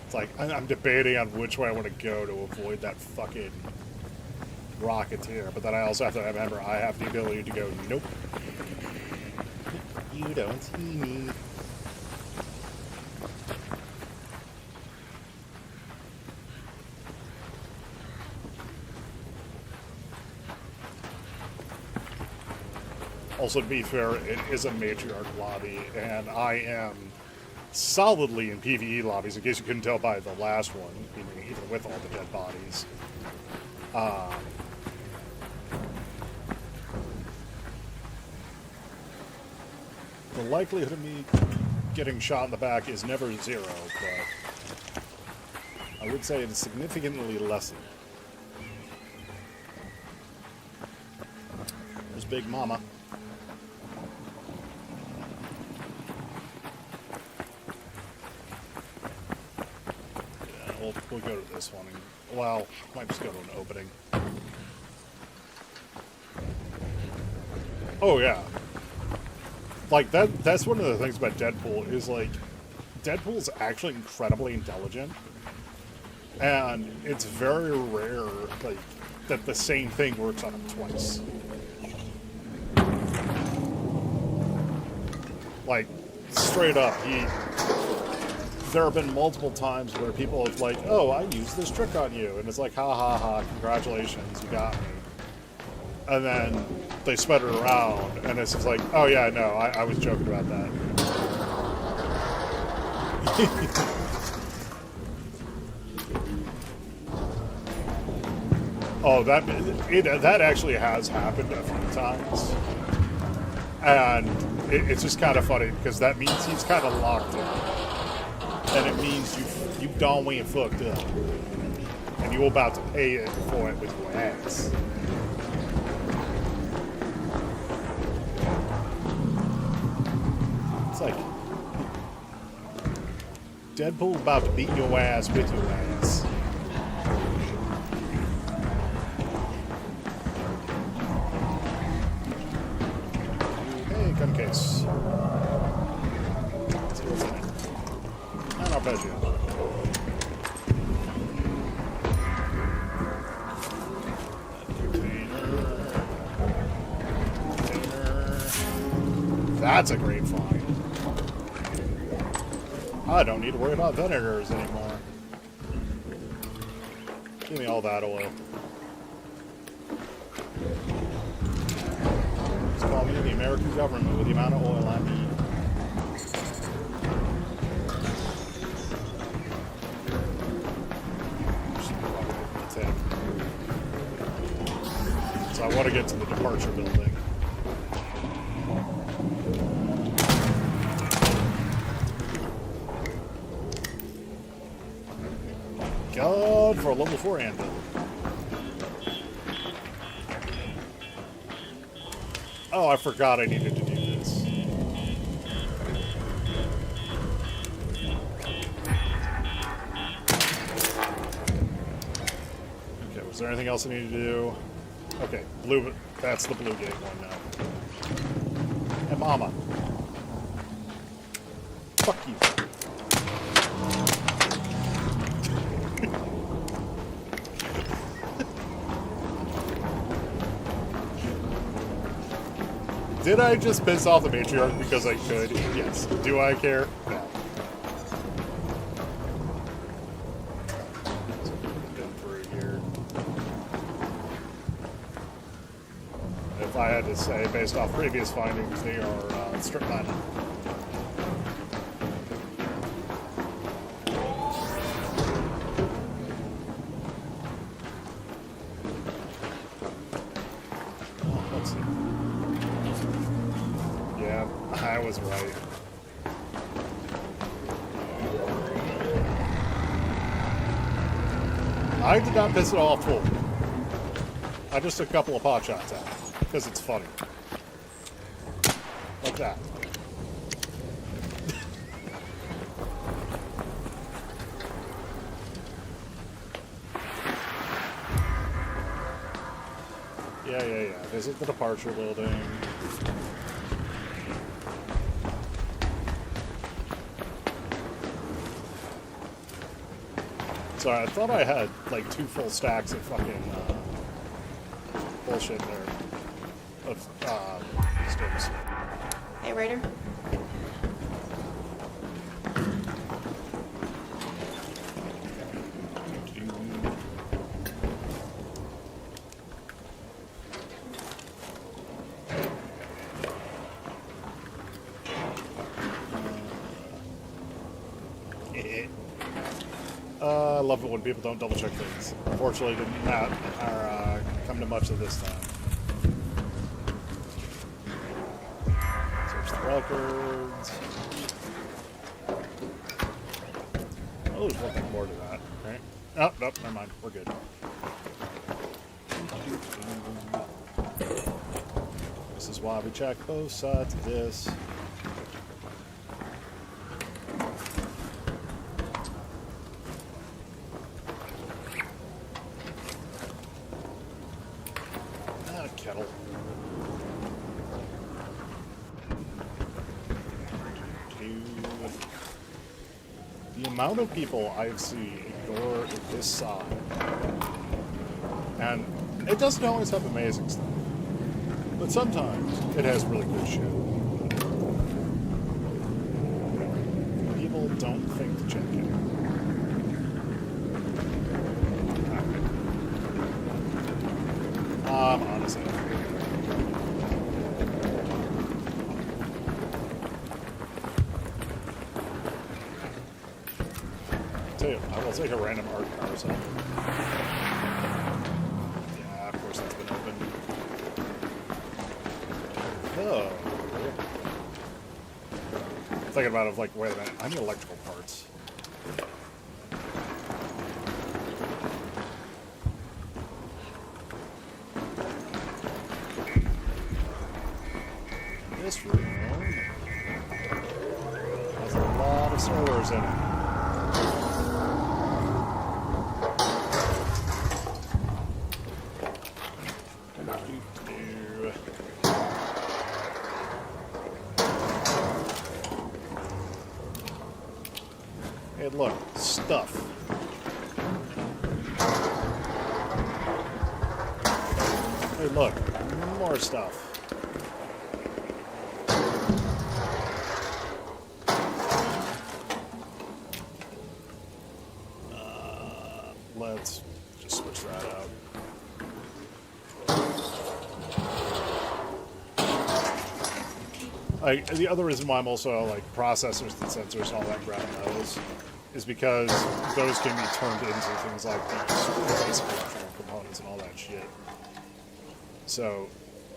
It's like, I'm debating on which way I want to go to avoid that fucking rocketeer, but then I also have to remember I have the ability to go, nope. You don't see me. Also, to be fair, it is a matriarch lobby, and I am solidly in PvE lobbies, in case you couldn't tell by the last one, even with all the dead bodies. The likelihood of me getting shot in the back is never zero, but I would say it is significantly lessened. Big Mama. Yeah, we'll go to this one. And, well, might just go to an opening. Oh yeah. Like that's one of the things about Deadpool is like Deadpool's actually incredibly intelligent. And it's very rare like that the same thing works on him twice. Like straight up, there have been multiple times where people have like, oh, I used this trick on you, and it's like, ha ha ha, congratulations, you got me. And then they spread it around, and it's just like, oh yeah, no, I was joking about that. Oh, that actually has happened a few times. And it's just kind of funny, because that means he's kind of locked in. And it means you've done way and fucked up. And you're about to pay it for it with your ass. It's like Deadpool about to beat your ass with your ass. Hey, gun case. Let's see what's in it. And I'll bet you. That's a great find. I don't need to worry about vinegars anymore. Give me all that oil. Just call me the American government with the amount of oil I need. That's it. So I want to get to the departure building. God, for a level 4 anvil. Oh, I forgot I needed to do this. Okay, was there anything else I needed to do? Okay, blue. That's the blue gate one now. And Mama. Fuck you. Did I just piss off the matriarch because I could? Yes. Do I care? No. Through here. If I had to say, based off previous findings, they are strip mining. I was right. I did not piss it off full. I just took a couple of pot shots at it, because it's funny. Like that. Yeah. Visit the departure building. Sorry, I thought I had like 2 full stacks of fucking bullshit there. Of sticks. Hey, Raider. I love it when people don't double check things. Unfortunately, didn't come to much of this time. Search the records. Oh, there's one thing more to that. Right? Oh, nope, never mind. We're good. is why we check both sides of this. Kettle. The amount of people I've seen ignore this side, and it doesn't always have amazing stuff, but sometimes it has really good shit. People don't think to check it. Honestly. Tell you, I will take a random art carousel. Yeah, of course that's been open. Oh. I'm thinking about it like, wait a minute, I need electrical parts. This room has a lot of servers in it. Hey, look, stuff. Hey, look, more stuff. Let's just switch that out. The other reason why I'm also like processors and sensors and all that grab those is because those can be turned into things like these basic electrical components and all that shit. So,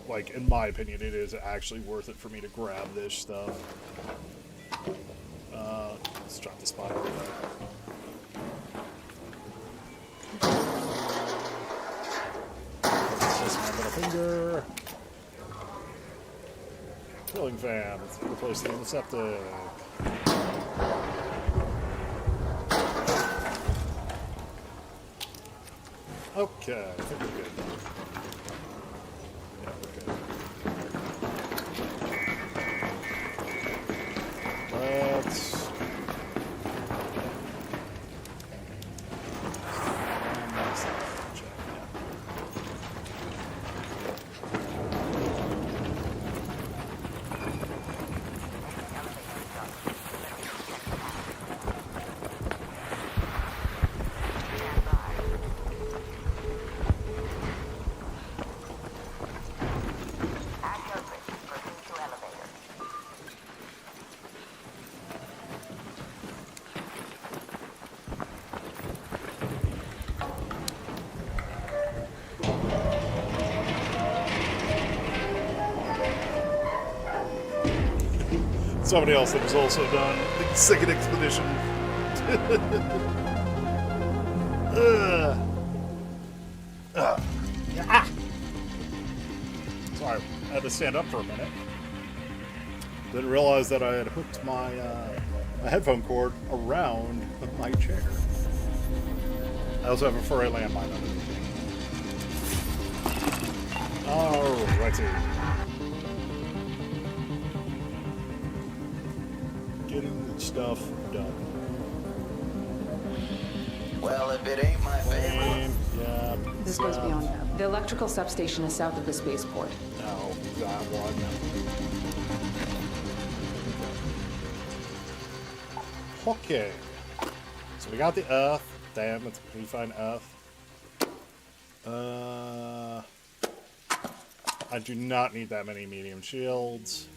like, in my opinion, it is actually worth it for me to grab this stuff. Let's drop the spot over there. Finger. Cooling fan. Let's replace the antiseptic. Okay, I think we're good. Yeah, we're good. Let's... Somebody else that has also done the second expedition. Yeah. Sorry, I had to stand up for a minute. Didn't realize that I had hooked my headphone cord around my chair. I also have a furry landmine underneath me. Alrighty. Getting stuff done. Well, if it ain't my favorite. Yeah. This goes beyond that. The electrical substation is south of the spaceport. No, that one. Okay. So we got the Earth. Damn, it's a pretty fine Earth. I do not need that many medium shields.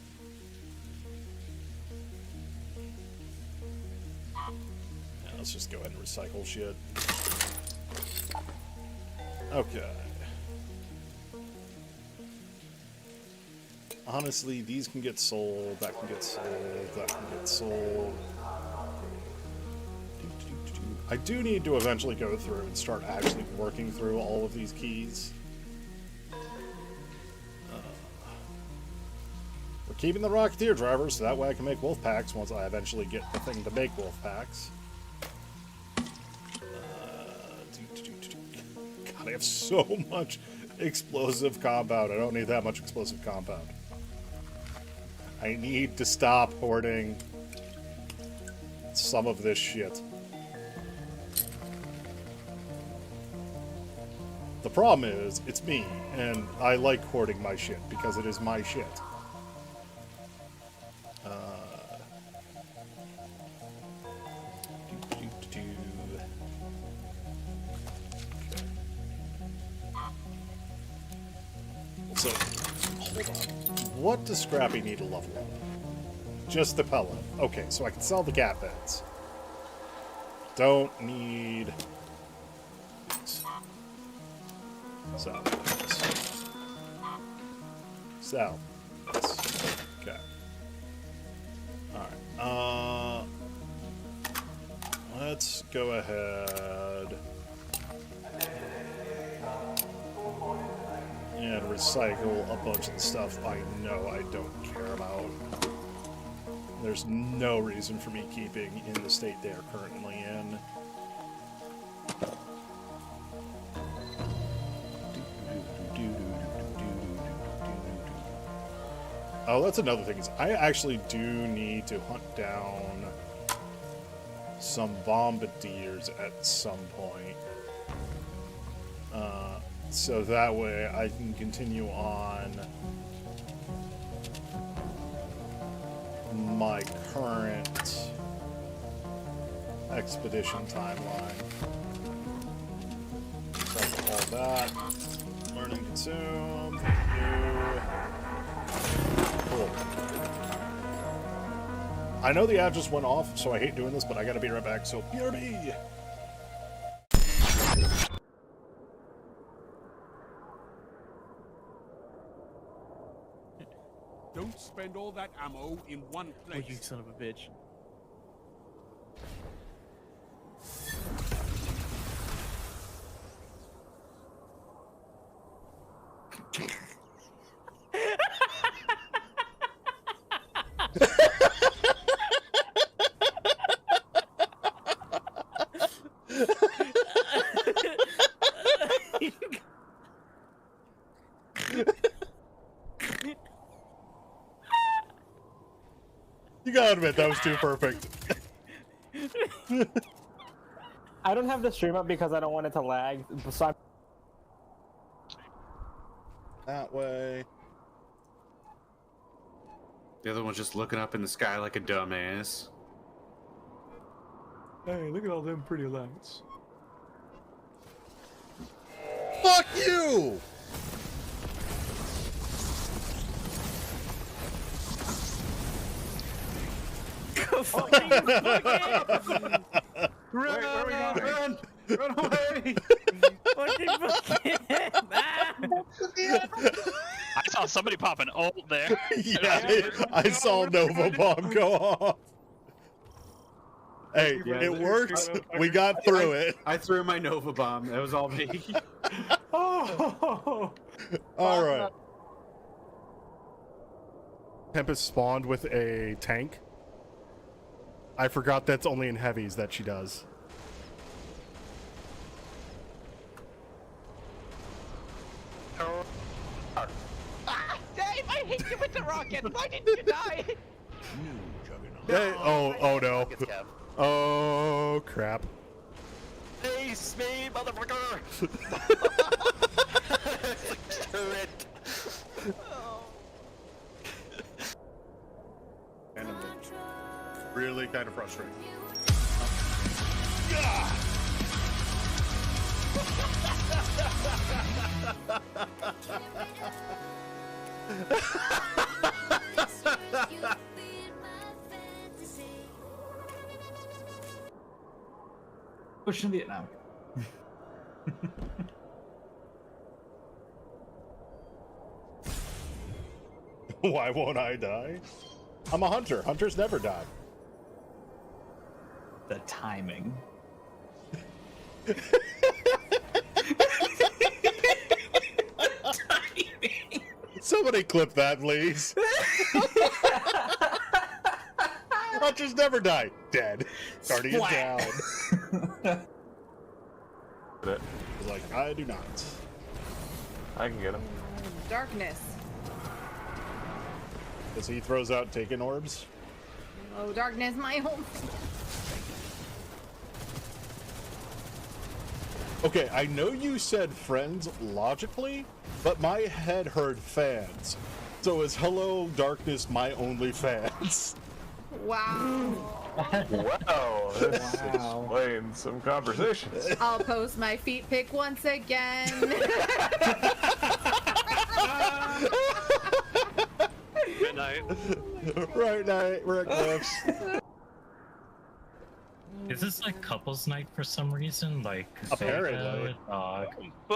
Let's just go ahead and recycle shit. Okay. Honestly, these can get sold, that can get sold, that can get sold. I do need to eventually go through and start actually working through all of these keys. We're keeping the Rocketeer driver, so that way I can make wolf packs once I eventually get the thing to make wolf packs. God, I have so much explosive compound. I don't need that much explosive compound. I need to stop hoarding some of this shit. The problem is, it's me, and I like hoarding my shit because it is my shit. So, hold on. What does Scrappy need to level up? Just the pellet. Okay, so I can sell the cat beds. Don't need... Sell this. Sell this. Okay. Alright. Let's go ahead and recycle a bunch of the stuff I know I don't care about. There's no reason for me keeping in the state they are currently in. Oh, that's another thing, is I actually do need to hunt down some bombardiers at some point. So that way I can continue on my current expedition timeline. So all that. Learn and consume. Cool. I know the ad just went off, so I hate doing this, but I gotta be right back, so BRB! Don't spend all that ammo in one place. Oh, you son of a bitch. You gotta admit, that was too perfect. I don't have the stream up because I don't want it to lag. So I'm... That way. The other one's just looking up in the sky like a dumbass. Hey, look at all them pretty lights. Fuck you! Run! Run! Run away! I saw somebody pop an ult there. Yeah, I saw Nova Bomb go off. Hey, it worked. We got through it. I threw my Nova Bomb. That was all me. Oh! Alright. Tempest spawned with a tank. I forgot that's only in heavies that she does. Ah, Dave, I hit you with the rocket. Why didn't you die? Hey, oh no. Oh crap. Face me, motherfucker! Turret. Really kind of frustrating. Pushing Vietnam. Why won't I die? I'm a hunter. Hunters never die. The timing. Somebody clip that, please. Hunter's never died. Dead. Guardian down. Like, I do not. I can get him. Darkness. As he throws out taken orbs. Oh, darkness, my home. Okay, I know you said friends logically, but my head heard fans. So is Hello Darkness my only fans? Wow. Wow, this explains some conversations. I'll post my feet pic once again. Good night. Right night, we're at Cliffs. Is this like couples night for some reason? Like apparently.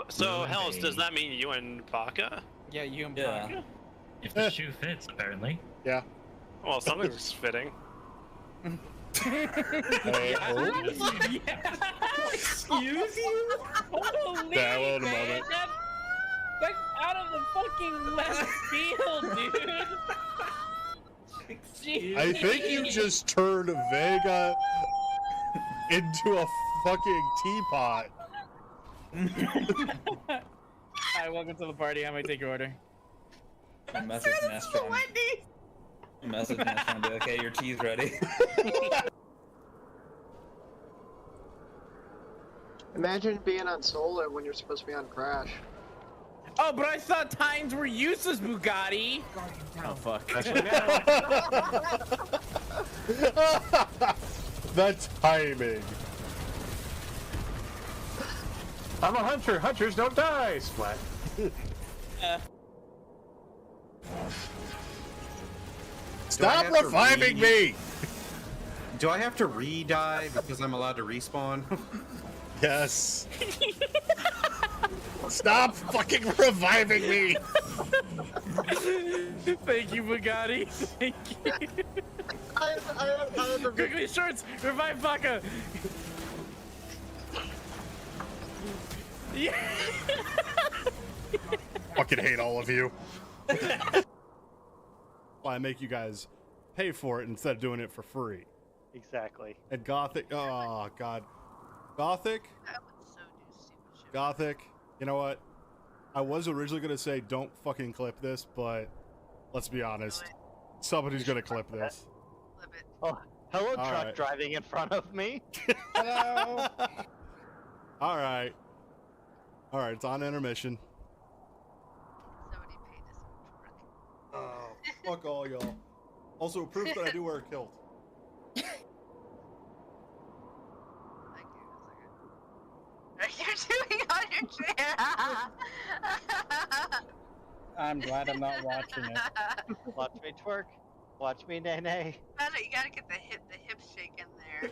So, Hells, does that mean you and Baka? Yeah, you and Baka. If the shoe fits, apparently. Yeah. Well, something's fitting. Hey, Excuse you? Holy Down a man, moment. that's out of the fucking left field, dude. I think you just turned Vega into a fucking teapot. Hi, welcome to the party. How may I take your order? A message master. A message master. Okay, your tea's ready. Imagine being on Solar when you're supposed to be on Crash. Oh, but I thought Tines were useless, Bugatti. Oh, fuck. That timing. I'm a hunter. Hunters don't die. Splat. Stop reviving me! Do I have to re-die because I'm allowed to respawn? Yes. Stop fucking reviving me! Thank you, Bugatti. Thank you. Quickly, shorts, revive Baka. Yeah. Fucking hate all of you. Why I make you guys pay for it instead of doing it for free. Exactly. And Gothic, oh god. Gothic? Gothic, you know what? I was originally gonna say don't fucking clip this, but let's be honest. Somebody's gonna clip this. Oh, hello, All truck right. driving in front of me. Hello. Alright. Alright, it's on intermission. Oh, fuck all y'all. Also, proof that I do wear a kilt. You're doing on your chair. I'm glad I'm not watching it. Watch me twerk. Watch me nay nay. You gotta get the hip shake in there.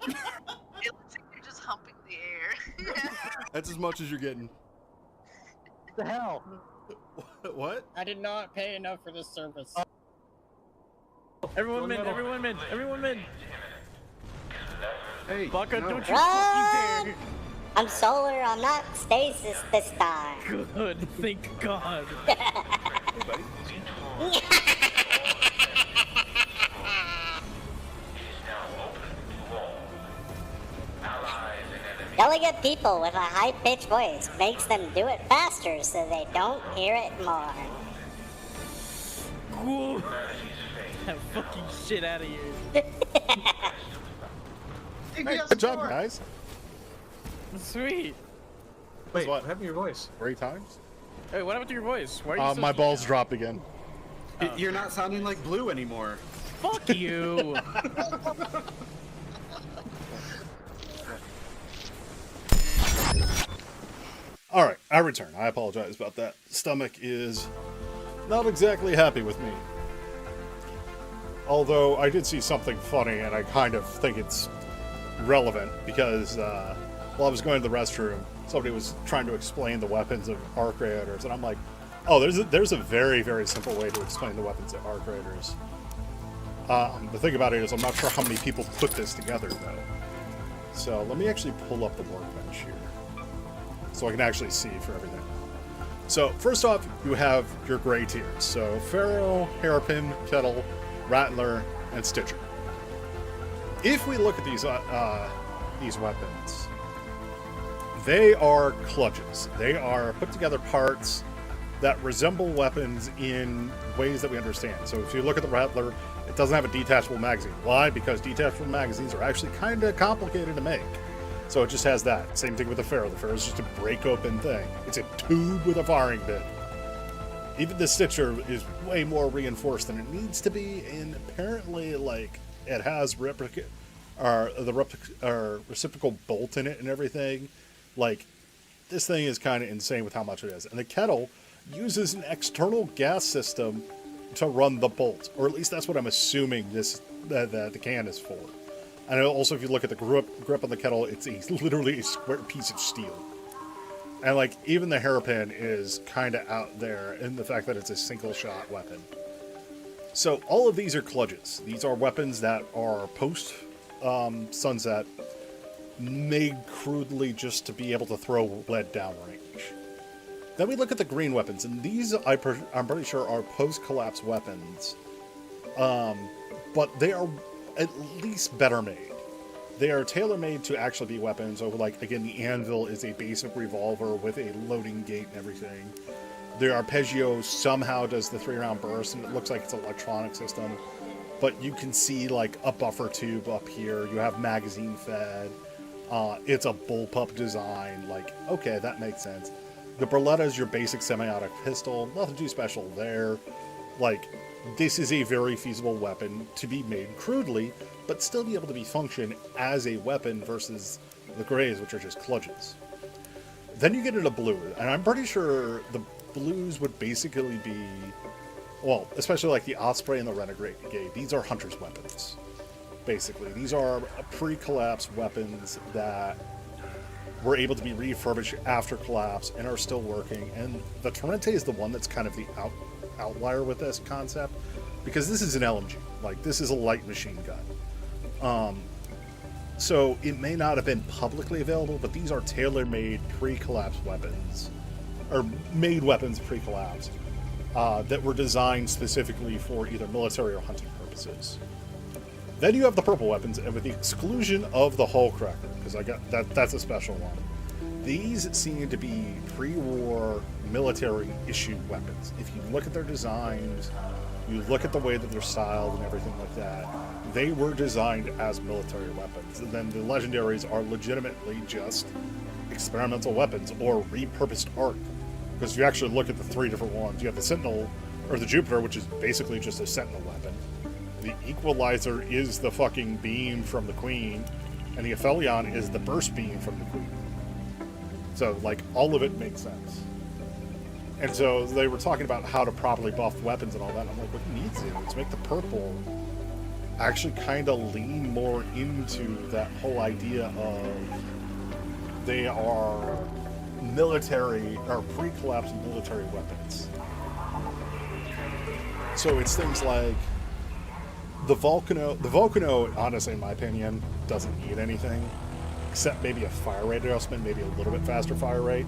It looks like you're just humping the air. That's as much as you're getting. What the hell? What? I did not pay enough for this service. Everyone mid, everyone mid, everyone mid. Hey, Baka, don't you Run! fucking I'm Solar, I'm not stasis this time. dare. Good, thank God. Yelling at people with a high-pitched voice makes them do it faster so they don't hear it more. Whoa. That fucking shit out of here. Hey, good job, guys. Sweet. Wait, what happened to your voice? 3 times? Hey, what happened to your voice? Why are you so My balls dropped again. You're not sounding like Blue anymore. Fuck you. Alright, I return. I apologize about that. Stomach is not exactly happy with me. Although I did see something funny and I kind of think it's relevant because while I was going to the restroom, somebody was trying to explain the weapons of Arc Raiders, and I'm like, oh, there's a very, very simple way to explain the weapons of Arc Raiders. The thing about it is I'm not sure how many people put this together, though. So let me actually pull up the workbench here so I can actually see for everything. So first off, you have your gray tiers. So Pharaoh, Hairpin, Kettle, Rattler, and Stitcher. If we look at these weapons, they are kludges. They are put together parts that resemble weapons in ways that we understand. So if you look at the Rattler, it doesn't have a detachable magazine. Why? Because detachable magazines are actually kind of complicated to make. So it just has that. Same thing with the Pharaoh. The Pharaoh is just a break open thing. It's a tube with a firing pin. Even the Stitcher is way more reinforced than it needs to be, and apparently, like, it has reciprocal bolt in it and everything. Like, this thing is kind of insane with how much it is. And the Kettle uses an external gas system to run the bolt, or at least that's what I'm assuming that the can is for. And also, if you look at the grip on the Kettle, it's literally a square piece of steel. And like, even the Hairpin is kind of out there in the fact that it's a single shot weapon. So all of these are kludges. These are weapons that are post sunset, made crudely just to be able to throw lead downrange. Then we look at the green weapons, and these I'm pretty sure are post-collapse weapons, but they are at least better made. They are tailor-made to actually be weapons. So, like, again, the Anvil is a basic revolver with a loading gate and everything. The arpeggio somehow does the 3-round burst, and it looks like it's an electronic system, but you can see, like, a buffer tube up here. You have magazine fed. It's a bullpup design. Like, okay, that makes sense. The Beretta is your basic semi-auto pistol. Nothing too special there. Like, this is a very feasible weapon to be made crudely, but still be able to be function as a weapon versus the grays, which are just kludges. Then you get into blue, and I'm pretty sure the blues would basically be, well, especially like the Osprey and the Renegade. These are hunter's weapons, basically. These are pre-collapse weapons that were able to be refurbished after collapse and are still working. And the Torrente is the one that's kind of the outlier with this concept, because this is an LMG. Like, this is a light machine gun. So it may not have been publicly available, but these are tailor-made pre-collapse weapons, or made weapons pre-collapse, that were designed specifically for either military or hunting purposes. Then you have the purple weapons, and with the exclusion of the Hullcracker, because I got that's a special one. These seem to be pre-war military issue weapons. If you look at their designs, you look at the way that they're styled and everything like that, they were designed as military weapons. And then the legendaries are legitimately just experimental weapons or repurposed art. Because if you actually look at the 3 different ones, you have the Sentinel, or the Jupiter, which is basically just a Sentinel weapon. The Equalizer is the fucking beam from the Queen, and the Aphelion is the burst beam from the Queen. So, like, all of it makes sense. And so they were talking about how to properly buff weapons and all that, and I'm like, what you need to do is make the purple actually kind of lean more into that whole idea of they are military, or pre-collapse military weapons. So it's things like the Volcano, honestly, in my opinion, doesn't need anything, except maybe a fire rate adjustment, maybe a little bit faster fire rate.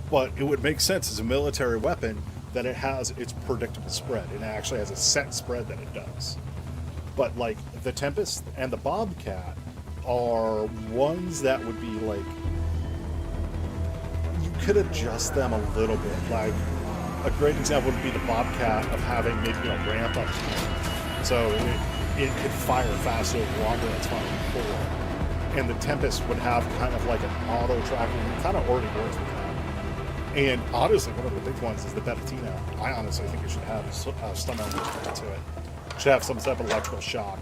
But it would make sense as a military weapon that it has its predictable spread. It actually has a set spread that it does. But, like, the Tempest and the Bobcat are ones that would be, like, you could adjust them a little bit. Like, a great example would be the Bobcat of having maybe a ramp up time, so it could fire faster the longer it's firing for. And the Tempest would have kind of like an auto tracking. It kind of already works with that. And honestly, one of the big ones is the Bettatina. I honestly think it should have a stun element to it. It should have some type of electrical shock.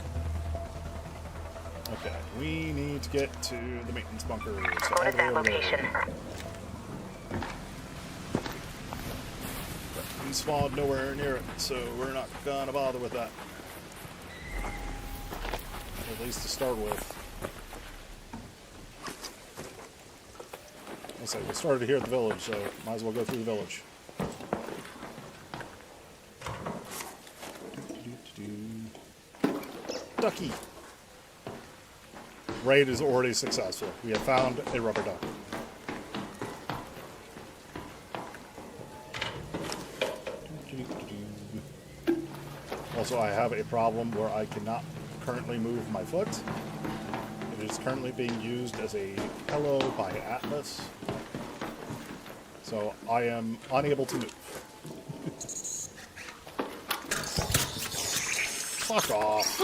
Okay, we need to get to the maintenance bunker. So all the way over there. We spawned nowhere near it, so we're not gonna bother with that. At least to start with. Let's say we started here at the village, so might as well go through the village. Ducky! Raid is already successful. We have found a rubber duck. Also, I have a problem where I cannot currently move my foot. It is currently being used as a pillow by Atlas. So I am unable to move. Fuck off.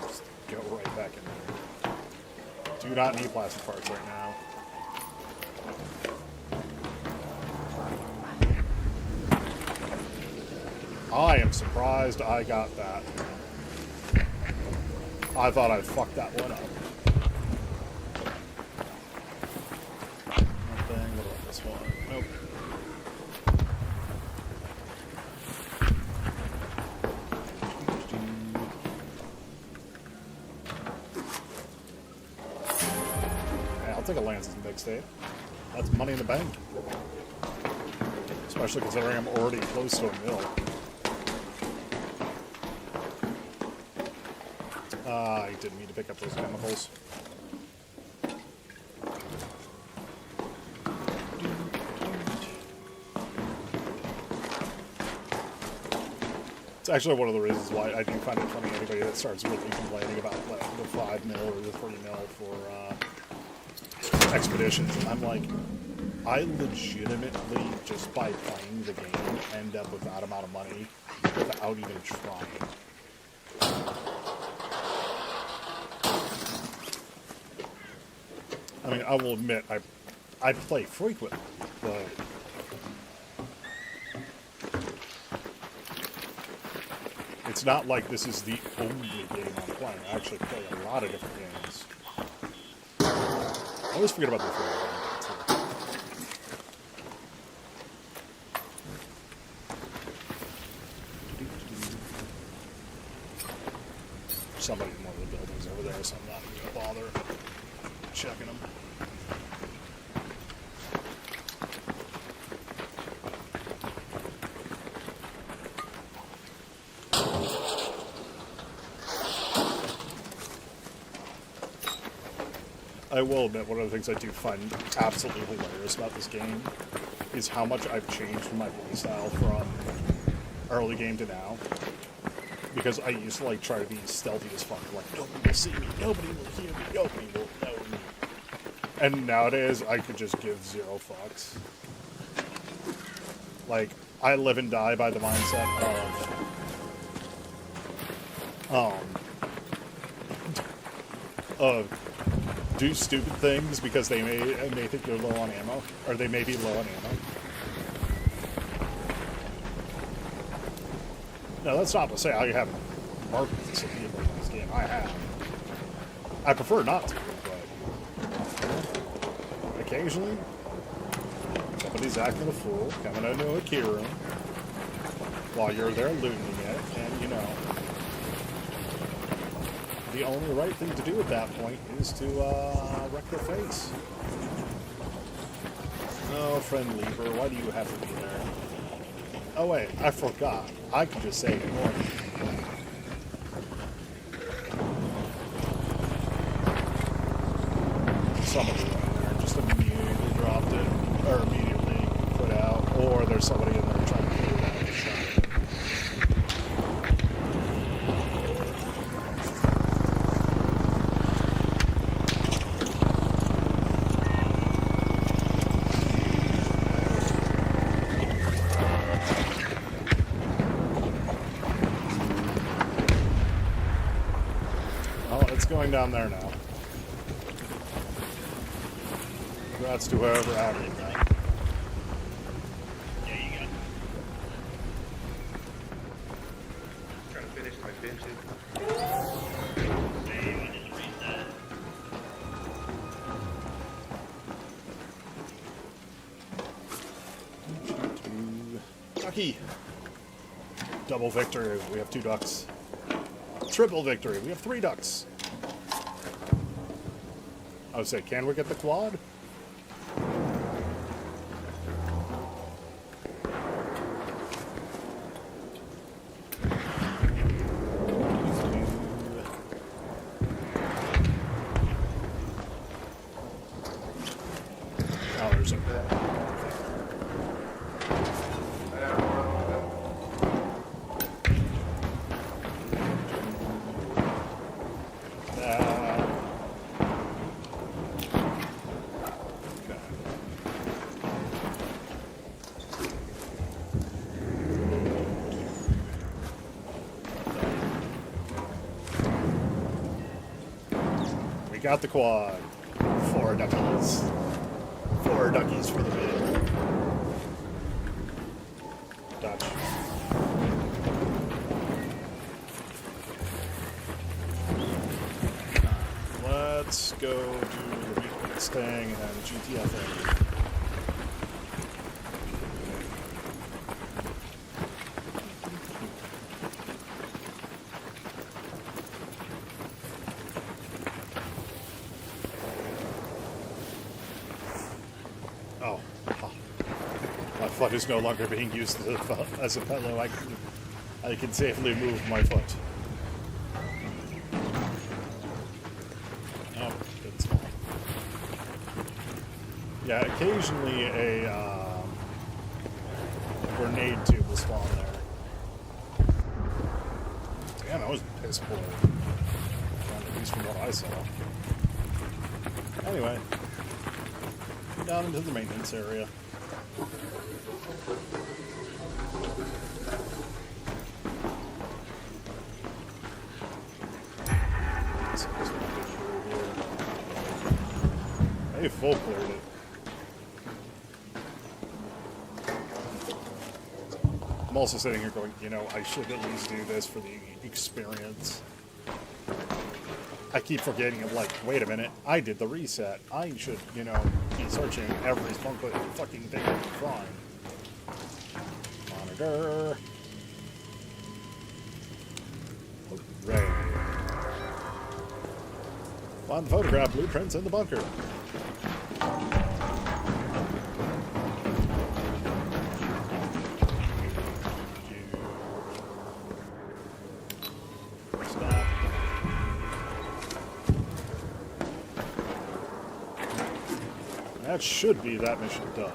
Just go right back in there. Do not need plastic parts right now. I am surprised I got that. I thought I fucked that one up. Nothing. What about this one? Nope. Yeah, I'll take a Lance's mixtape. That's money in the bank. Especially considering I'm already close to a mill. I didn't mean to pick up those chemicals. It's actually one of the reasons why I do find it funny anybody that starts really complaining about like the 5 mil or the 3 mil for expeditions. And I'm like, I legitimately, just by playing the game, end up with that amount of money without even trying. I mean, I will admit, I play frequently, but it's not like this is the only game I'm playing. I actually play a lot of different games. I always forget about the free game, too. Somebody in one of the buildings over there, so I'm not even gonna bother checking them. I will admit, one of the things I do find absolutely hilarious about this game is how much I've changed my playstyle from early game to now. Because I used to like try to be stealthy as fuck, like nobody will see me, nobody will hear me, nobody will know me. And nowadays I could just give 0 fucks. Like, I live and die by the mindset of do stupid things because they may think they're low on ammo, or they may be low on ammo. No, that's not to say I haven't marked some people in this game. I have. I prefer not to, but occasionally somebody's acting a fool, coming into a key room while you're there looting it, and you know, the only right thing to do at that point is to wreck their face. Oh, friend Lever, why do you have to be there? Oh wait, I forgot. I could just say good morning. Somebody in there just immediately dropped it, or immediately put out, or there's somebody in there trying to clear that shot. Going down there now. Congrats to whoever added that. Yeah, you got it. Trying to finish my benches. Save, I just reset. Ducky! Double victory, we have 2 ducks. Triple victory, we have 3 ducks. I would say, can we get the quad? there's a... Got the quad. 4 duckies. 4 duckies for the win. Dutch. Let's go do the Mustang and then GTFA. Foot is no longer being used as a pillow. I can safely move my foot. Oh, it's fine. Yeah, occasionally a grenade tube will spawn there. Damn, that was piss poor. At least from what I saw. Anyway, down into the maintenance area. They full cleared it. I'm also sitting here going, you know, I should at least do this for the experience. I keep forgetting, I'm like, wait a minute, I did the reset. I should, you know, be searching every fucking thing I can find. Monitor. Hooray. Find photograph blueprints in the bunker. That should be that mission done.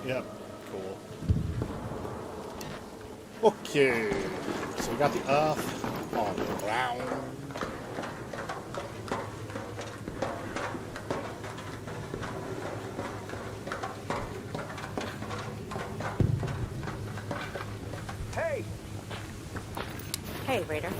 Yep, cool. Okay, so we got the earth on the ground. Hey! Hey, Raider.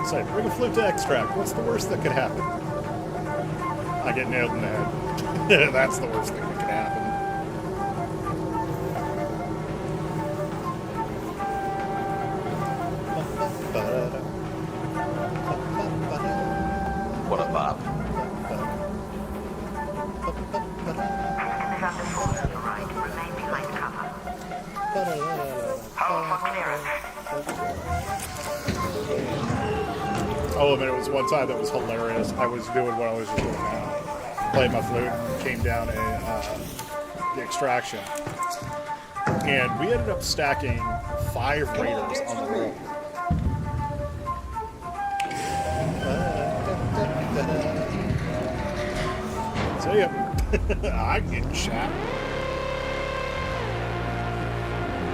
Say, bring a flute to extract. What's the worst that could happen? I get nailed in the head. That's the worst thing that could happen. What a bop. Oh, and it was one time that was hilarious. I was doing what I was doing now. Playing my flute and came down the extraction. And we ended up stacking 5 raiders on the road. See ya. I get shot.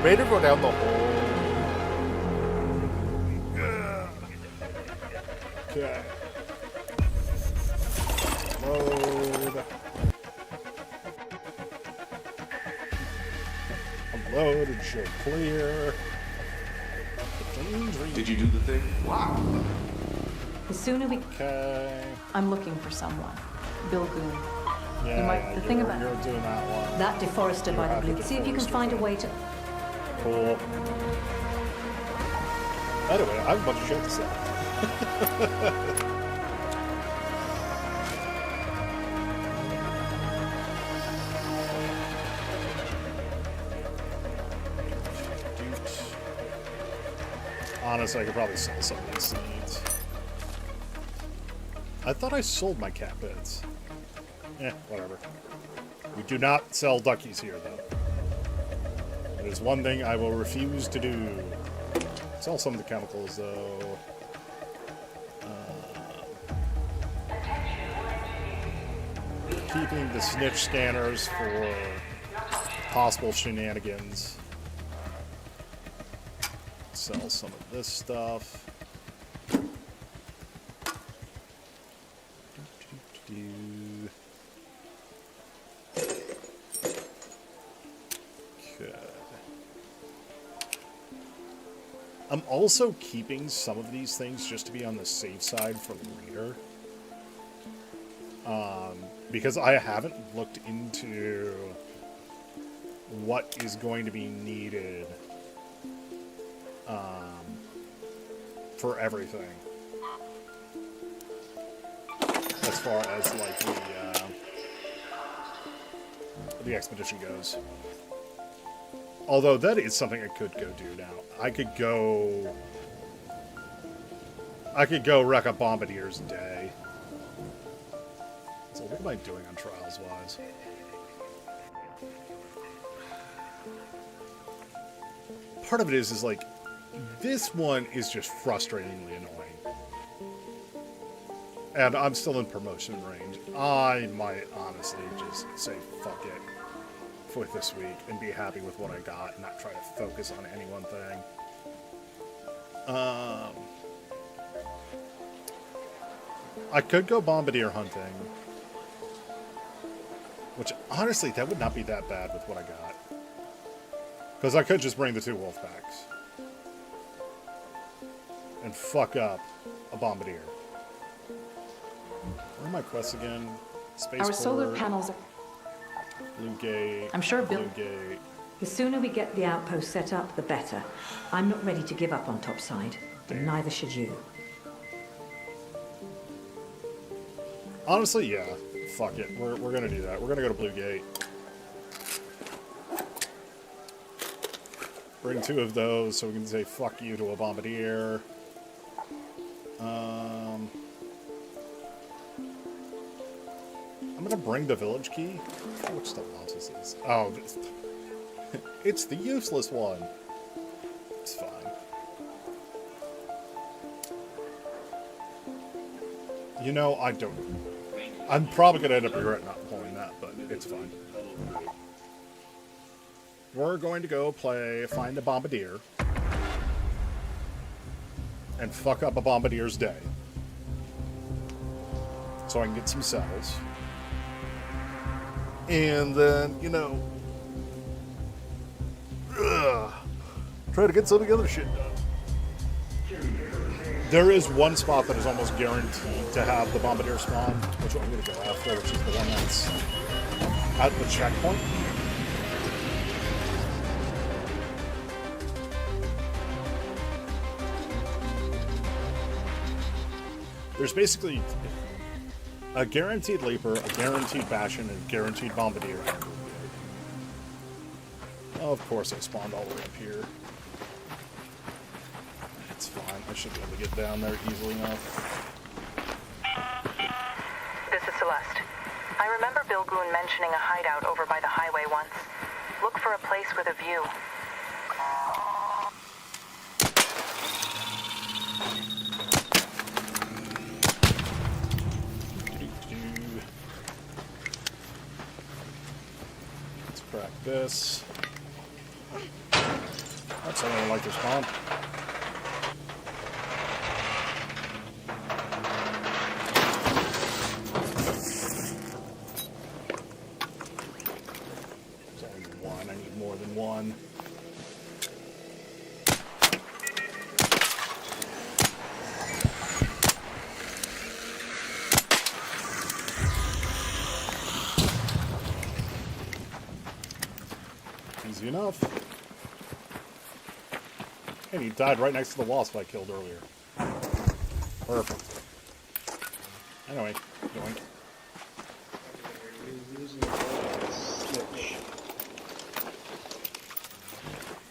Raider go down the hole. Okay. Load. Unload and show clear. Did you do the thing? Wow. The sooner we... Okay. I'm looking for someone. Bill Goon. Yeah, You might- the thing about- you're doing that one. That deforester by the blue. See if you can find a way to... Cool. Anyway, I have a bunch of shit to say. Honestly, I could probably sell some of these seeds. I thought I sold my cat bits. Whatever. We do not sell duckies here, though. It is one thing I will refuse to do. Sell some of the chemicals, though. Keeping the snitch scanners for possible shenanigans. Sell some of this stuff. Okay. I'm also keeping some of these things just to be on the safe side for later. Because I haven't looked into what is going to be needed for everything. As far as, like, the expedition goes. Although that is something I could go do now. I could go wreck a Bombardier's day. So what am I doing on trials-wise? Part of it is like, this one is just frustratingly annoying. And I'm still in promotion range. I might honestly just say fuck it for this week and be happy with what I got and not try to focus on any one thing. I could go Bombardier hunting. Which, honestly, that would not be that bad with what I got. Because I could just bring the 2 wolf packs. And fuck up a Bombardier. Where are my quests again? Spaceport. Our solar panels are... Blue Gate. I'm sure Blue Gate. The sooner we get the outpost set up, the better. I'm not ready to give up on Topside, and neither should you. Honestly, yeah. Fuck it. We're gonna do that. We're gonna go to Blue Gate. Bring 2 of those so we can say fuck you to a Bombardier. I'm gonna bring the village key. Which the nonsense is? Oh, it's the useless one. It's fine. You know, I don't. I'm probably gonna end up regretting not pulling that, but it's fine. We're going to go find a Bombardier. And fuck up a Bombardier's day. So I can get some cells. And then, you know... try to get some of the other shit done. There is one spot that is almost guaranteed to have the Bombardier spawn, which I'm going to go after, which is the one that's at the checkpoint. There's basically a guaranteed Leaper, a guaranteed Bastion, and a guaranteed Bombardier. Oh, of course I spawned all the way up here. It's fine. I should be able to get down there easily enough. This is Celeste. I remember Bill Goon mentioning a hideout over by the highway once. Look for a place with a view. Let's crack this. That's how I don't like this bomb. There's only one. I need more than one. Easy enough. And he died right next to the wasp I killed earlier. Perfect. Anyway, doink.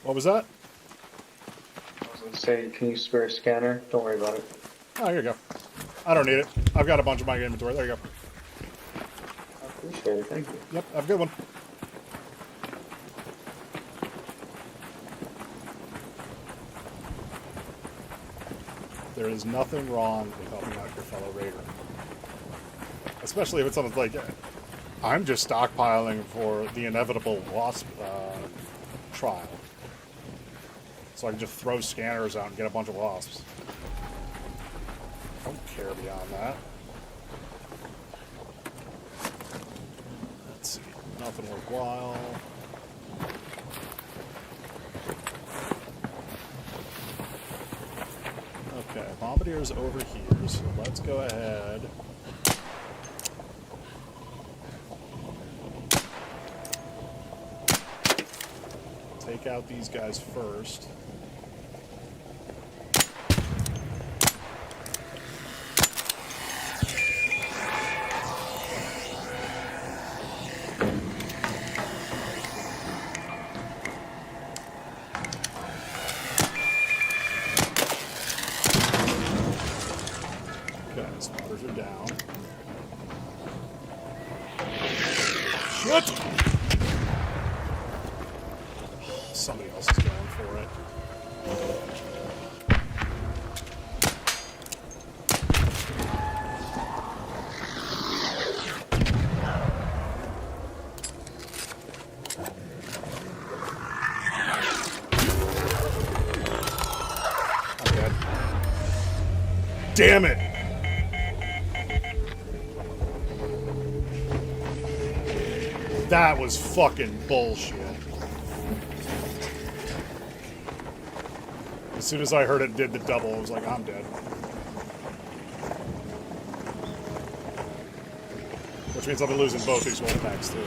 What was that? I Say, can you spare a scanner? Don't worry about it. Oh, here you go. I don't need it. I've got a bunch of my inventory. There you go. I appreciate it. Thank you. Yep, have a good one. There is nothing wrong with helping out your fellow raider. Especially if it's something like, I'm just stockpiling for the inevitable wasp trial. So I can just throw scanners out and get a bunch of wasps. I don't care beyond that. Let's see. Nothing worthwhile. Okay, Bombardier's over here, so let's go ahead. Take out these guys first. Okay, spotters are down. Shit! Somebody else is going for it. I'm dead. Damn it! That was fucking bullshit. As soon as I heard it did the double, I was like, I'm dead. Which means I'll be losing both these wolf packs too.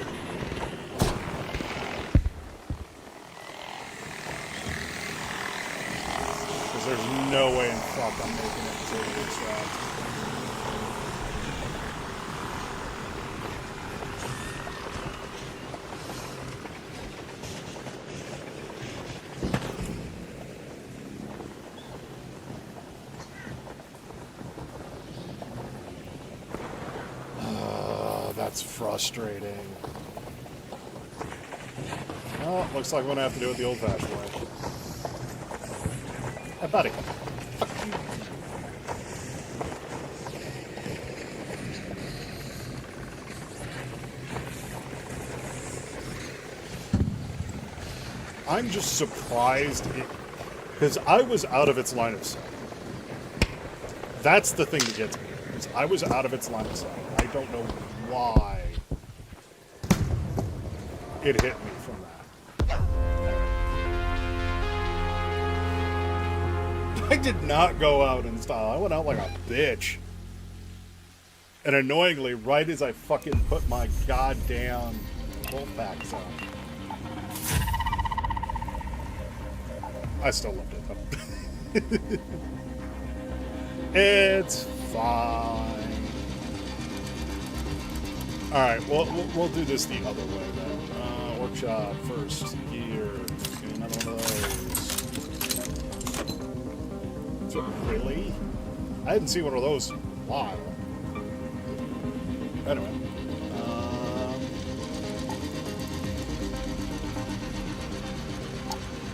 Because there's no way in fuck I'm making it to this round. That's frustrating. Well, looks like I'm gonna have to do it the old-fashioned way. Hey, buddy. Fuck you. I'm just surprised because I was out of its line of sight. That's the thing that gets me. Is I was out of its line of sight. I don't know why it hit me from that. I did not go out in style. I went out like a bitch. And annoyingly, right as I fucking put my goddamn wolf packs on, I still loved it though. It's fine. Alright, we'll do this the other way then. Workshop first. Here. Another one of those. Really? I hadn't seen one of those in a while. Anyway.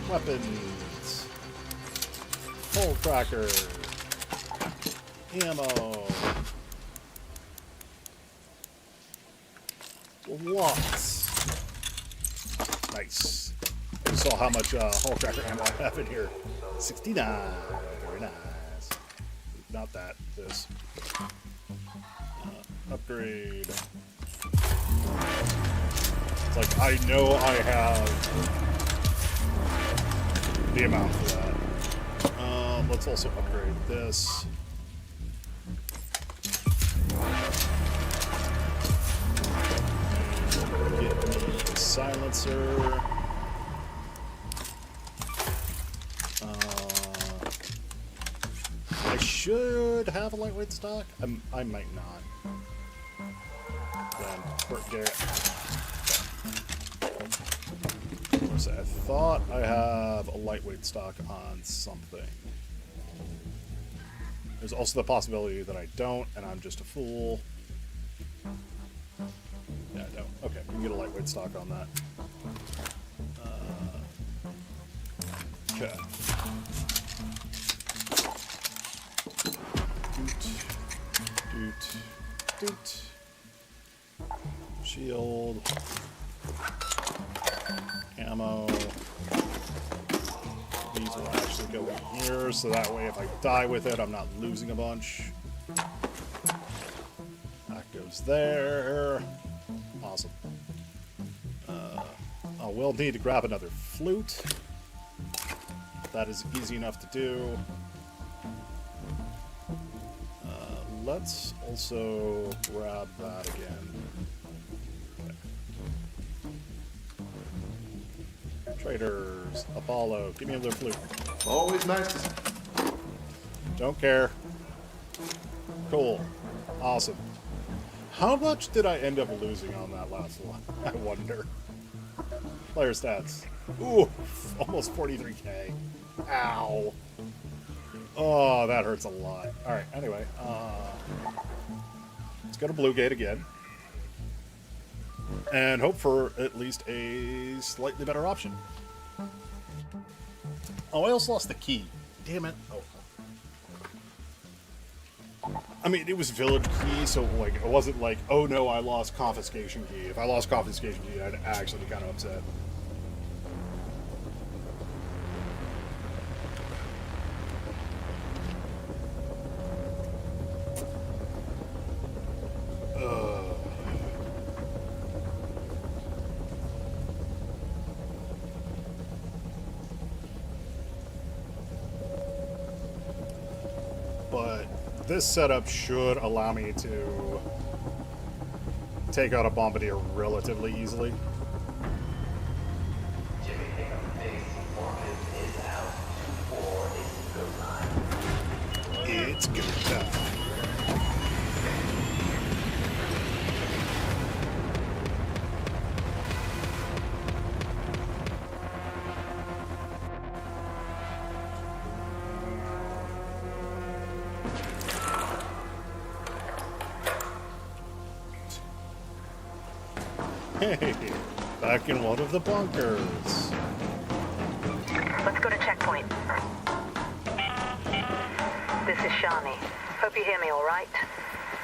Weapons. Hole tracker. Ammo. Lots. Nice. You saw how much hull cracker ammo I have in here. 69. Very nice. Not that. This. Upgrade. It's like I know I have the amount for that. Let's also upgrade this. Get me a silencer. I should have a lightweight stock. I might not. Then Bert Garrett. gonna say, I thought I have a lightweight stock on something. There's also the possibility that I don't, and I'm just a fool. Yeah, I don't. Okay, we can get a lightweight stock on that. Okay. Doot. Shield. Ammo. These will actually go in here, so that way if I die with it, I'm not losing a bunch. That goes there. Awesome. I will need to grab another flute. That is easy enough to do. Let's also grab that again. Okay. Traders, Apollo, give me another flute. Always nice to see. Don't care. Cool. Awesome. How much did I end up losing on that last one? I wonder. Player stats. Ooh, almost 43k. Ow. Oh, that hurts a lot. Alright, anyway. Let's go to Blue Gate again. And hope for at least a slightly better option. Oh, I also lost the key. Damn it. Oh. I mean, it was village key, so like it wasn't like, oh no, I lost confiscation key. If I lost confiscation key, I'd actually be kind of upset. This setup should allow me to take out a Bombardier relatively easily. It's go time. Hey, back in one of the bunkers. Let's go to checkpoint. This is Shani. Hope you hear me all right.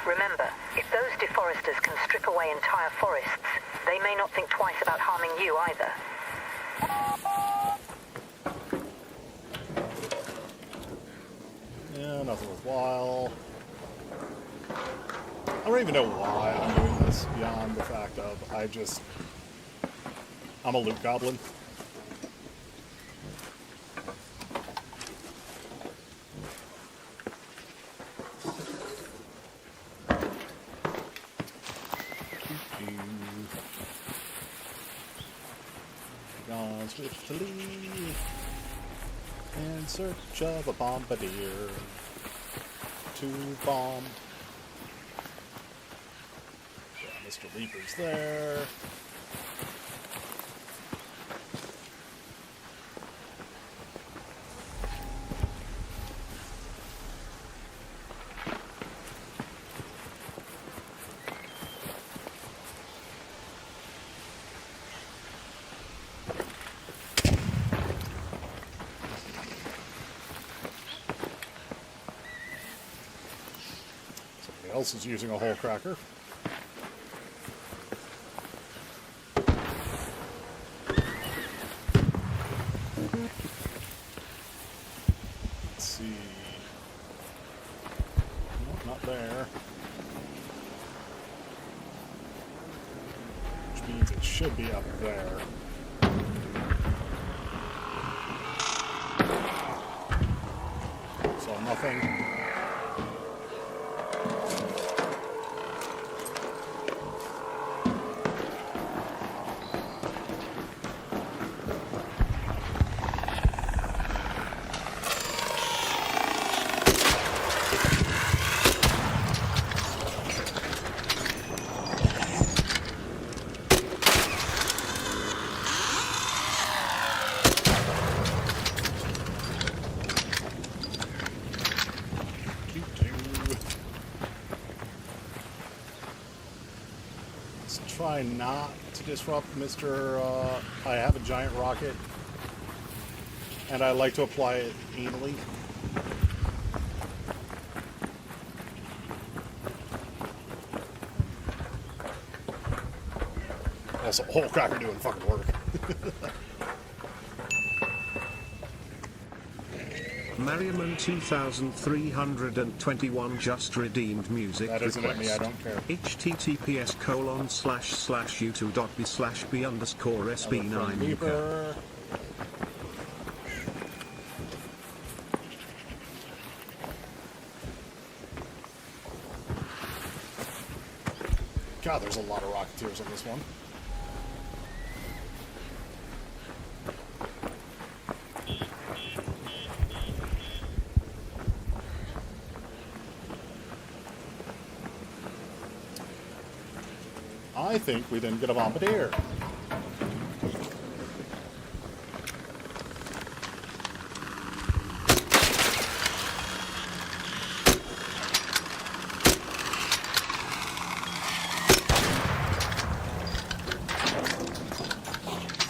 Remember, if those deforesters can strip away entire forests, they may not think twice about harming you either. Yeah, nothing worthwhile. I don't even know why I'm doing this, beyond the fact of I'm a loot goblin. Gone swiftly in search of a bombardier to bomb. Mr. Leaper's there. Somebody else is using a hole cracker. Should be up there. So nothing. try not to disrupt Mr. I have a giant rocket, and I like to apply it anally. Also, whole cracker doing fucking work. Merriman 2321 just redeemed music That isn't request. at me, I don't care. https://youtube.b/b_sb9. God, there's a lot of Rocketeers on this one. I think we didn't get a bombardier.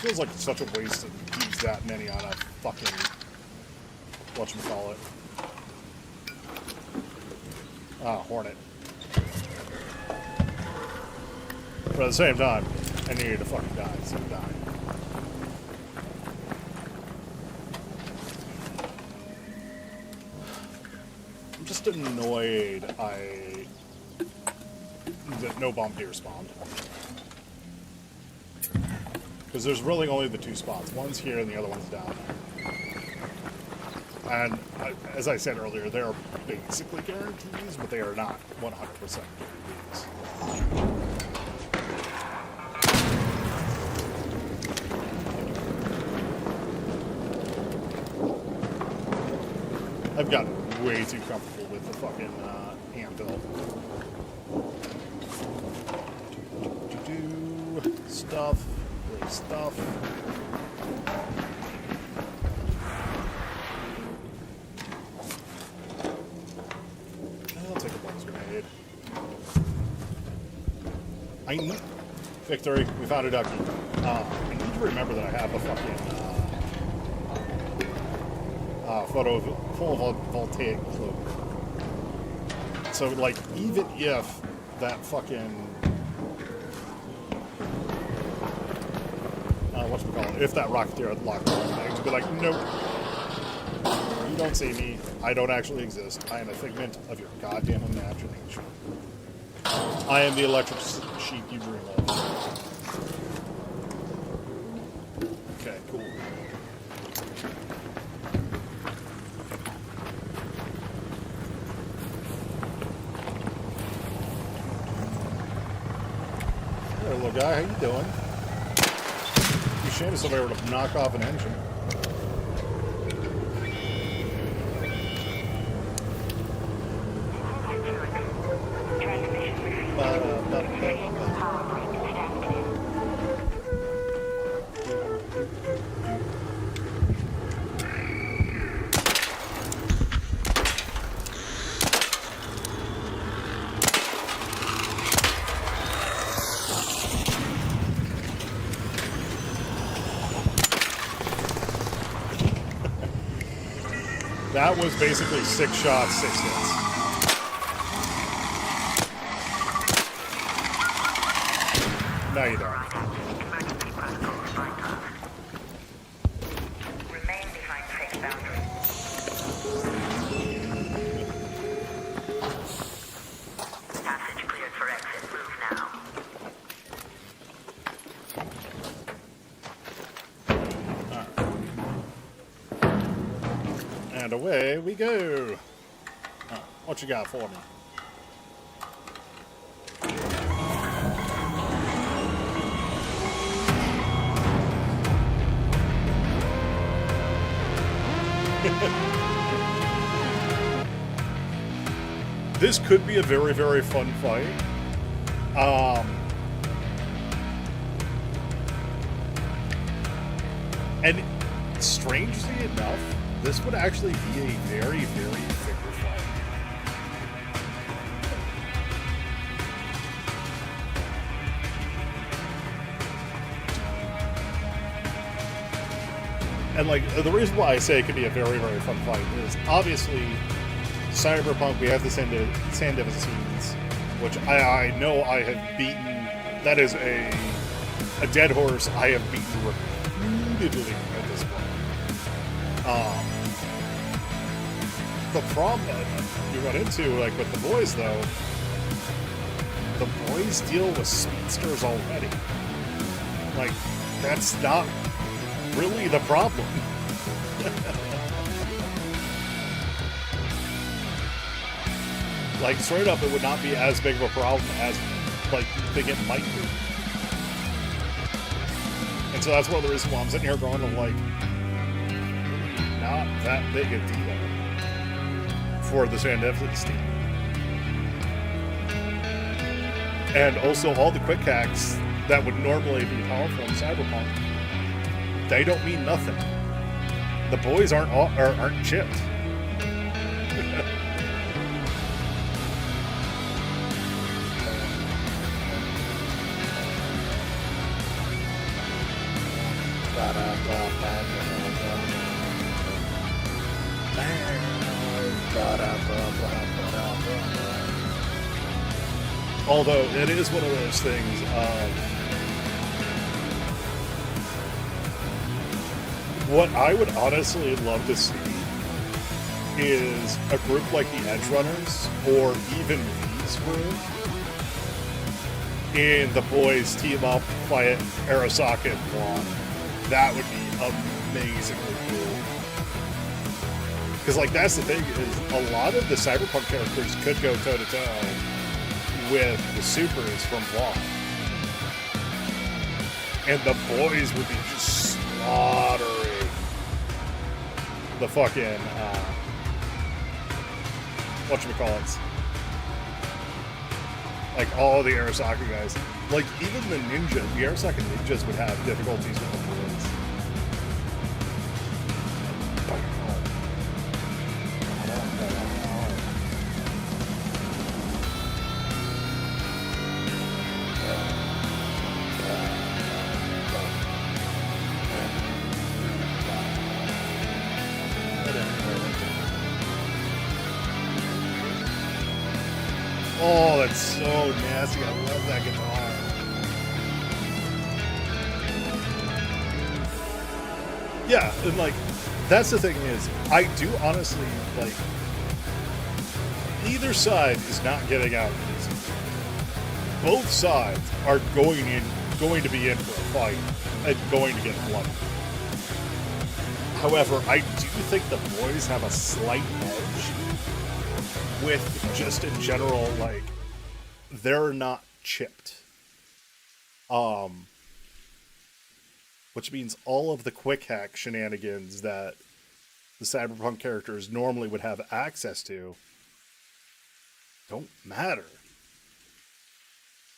Feels like such a waste to use that many on a fucking whatchamacallit. Ah, Hornet. But at the same time, I needed to fucking die, so I'm dying. I'm just annoyed that no bombardier spawned. Because there's really only the two spots. One's here and the other one's down there. And as I said earlier, they are basically guarantees, but they are not 100% guarantees. I've gotten way too comfortable with the fucking anvil. Stuff. Great stuff. I'll take a box grenade. I need... Victory, we found a ducky. I need to remember that I have a fucking photovoltaic cloak. So, like, even if that fucking... whatchamacallit, if that Rocketeer had locked on, I'd be like, nope. You don't see me. I don't actually exist. I am a figment of your goddamn imagination. I am the electric sheep you dream of. Okay, cool. Hey, little guy, how you doing? Shame if somebody were to knock off an engine. That was basically 6 shots, 6 hits. No, you don't. Remain behind safe boundaries. Passage cleared for exit. Move now. And away we go. What you got for me? This could be a very, very fun fight. And strangely enough, this would actually be a very, very vigor fight. And like the reason why I say it could be a very, very fun fight is obviously Cyberpunk, we have the Sandev scenes, which I know I have beaten. That is a dead horse I have beaten repeatedly at this point. The problem that you run into, like with the boys though, the boys deal with speedsters already. Like, that's not really the problem. Like, straight up, it would not be as big of a problem as, like, you think it might be. And so that's one of the reasons why I'm sitting here going, like, not that big a deal for the Sandev team. And also, all the quick hacks that would normally be powerful in Cyberpunk, they don't mean nothing. The boys aren't chipped. Although it is one of those things what I would honestly love to see is a group like the Edge Runners or even V's group and the boys team up, fight Arasaka and Blonde. That would be amazingly cool. Because like that's the thing is a lot of the Cyberpunk characters could go toe to toe with the supers from Vlog. And the boys would be just slaughtering the fucking, whatchamacallits. Like all the Arasaka guys. Like even the Arasaka ninjas would have difficulties with the boys. Oh, that's so nasty. I love that guitar. Yeah, and like, that's the thing is, I do honestly, like, either side is not getting out easy. Both sides are going to be in for a fight and going to get bloody. However, I do think the boys have a slight edge with just in general, like, they're not chipped. Which means all of the quick hack shenanigans that the Cyberpunk characters normally would have access to don't matter.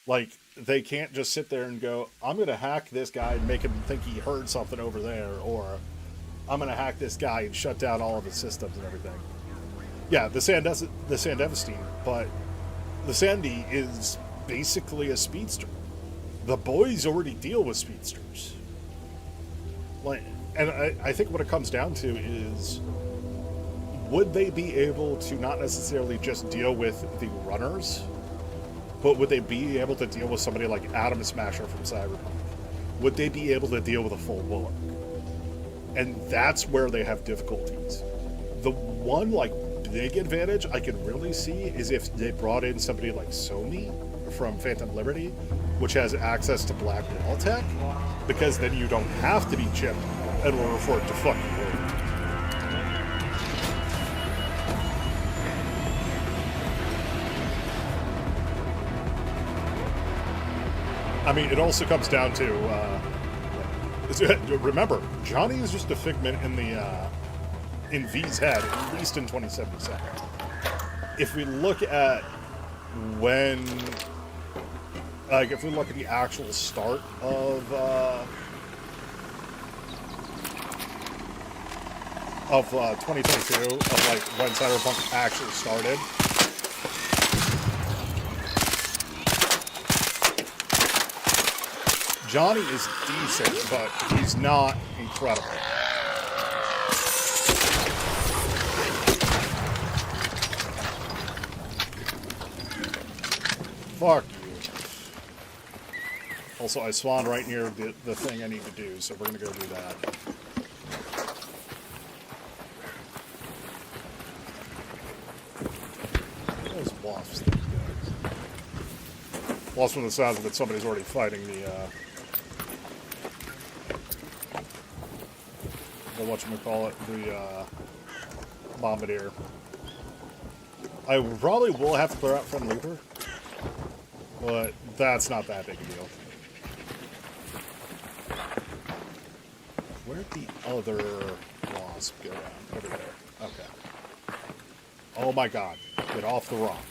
Like, they can't just sit there and go, I'm going to hack this guy and make him think he heard something over there, or I'm going to hack this guy and shut down all of his systems and everything. Yeah, the Sandev team, but the Sandy is basically a speedster. The boys already deal with speedsters. Like, and I think what it comes down to is, would they be able to not necessarily just deal with the runners, but would they be able to deal with somebody like Atom Smasher from Cyberpunk? Would they be able to deal with a full Bullock? And that's where they have difficulties. The one, like, big advantage I could really see is if they brought in somebody like Somi from Phantom Liberty, which has access to Black Wall tech, because then you don't have to be chipped in order for it to fucking work. I mean, it also comes down to, remember, Johnny is just a figment in V's head, at least in 2077. If we look at when, like, if we look at the actual start of 2022, of like when Cyberpunk actually started, Johnny is decent, but he's not incredible. Fuck you. Also, I spawned right near the thing I need to do, so we're gonna go do that. Those wasps things go. Plus, from the sounds of it, somebody's already fighting the whatchamacallit, the bombardier. I probably will have to clear out from Looper, but that's not that big a deal. Where'd the other wasp go down? Over there. Okay. Oh my god. Get off the rock.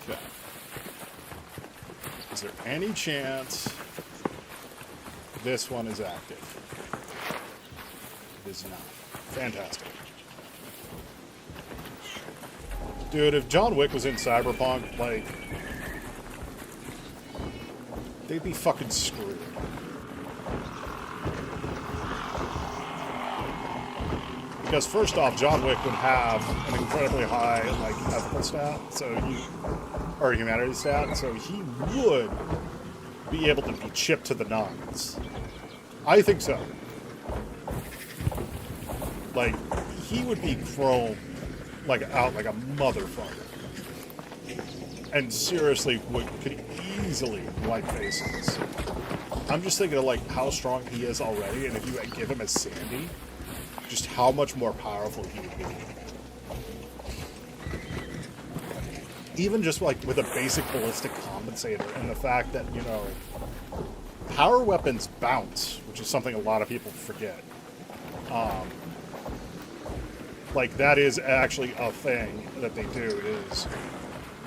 Okay. Is there any chance this one is active? It is not. Fantastic. Dude, if John Wick was in Cyberpunk, like, they'd be fucking screwed. Because first off, John Wick would have an incredibly high, like, ethical stat, so or humanity stat, so he would be able to be chipped to the nines. I think so. Like, he would be thrown out like a motherfucker. And seriously could easily wipe faces. I'm just thinking of like how strong he is already, and if you give him a Sandy, just how much more powerful he would be. Even just like with a basic ballistic compensator and the fact that, you know, power weapons bounce, which is something a lot of people forget. Like, that is actually a thing that they do, is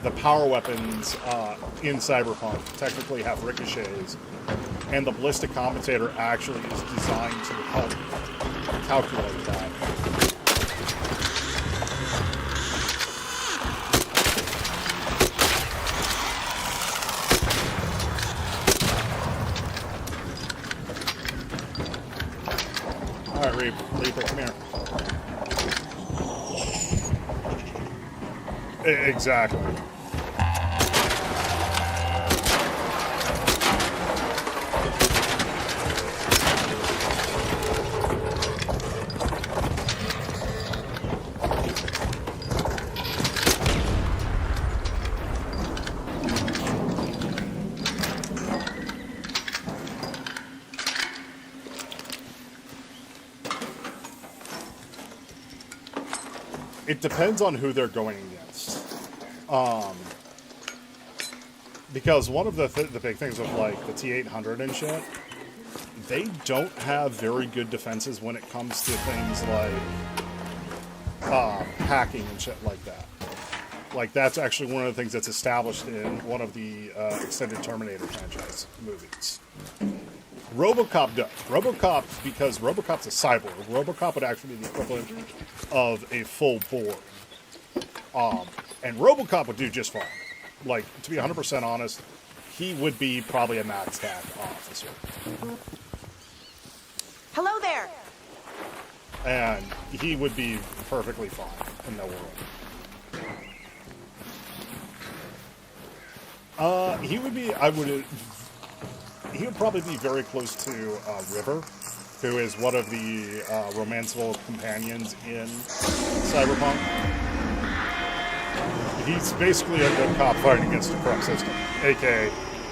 the power weapons in Cyberpunk technically have ricochets, and the ballistic compensator actually is designed to help calculate that. Alright, Reaper, come here. Exactly. It depends on who they're going against. Because one of the big things of like the T-800 and shit, they don't have very good defenses when it comes to things like hacking and shit like that. Like, that's actually one of the things that's established in one of the extended Terminator franchise movies. RoboCop does. RoboCop, because RoboCop's a cyborg, RoboCop would actually be the equivalent of a full board. And RoboCop would do just fine. Like, to be 100% honest, he would be probably a max tac officer. Hello there! And he would be perfectly fine in that world. He would be, he would probably be very close to River, who is one of the romanceable companions in Cyberpunk. He's basically a good cop fighting against a corrupt system, aka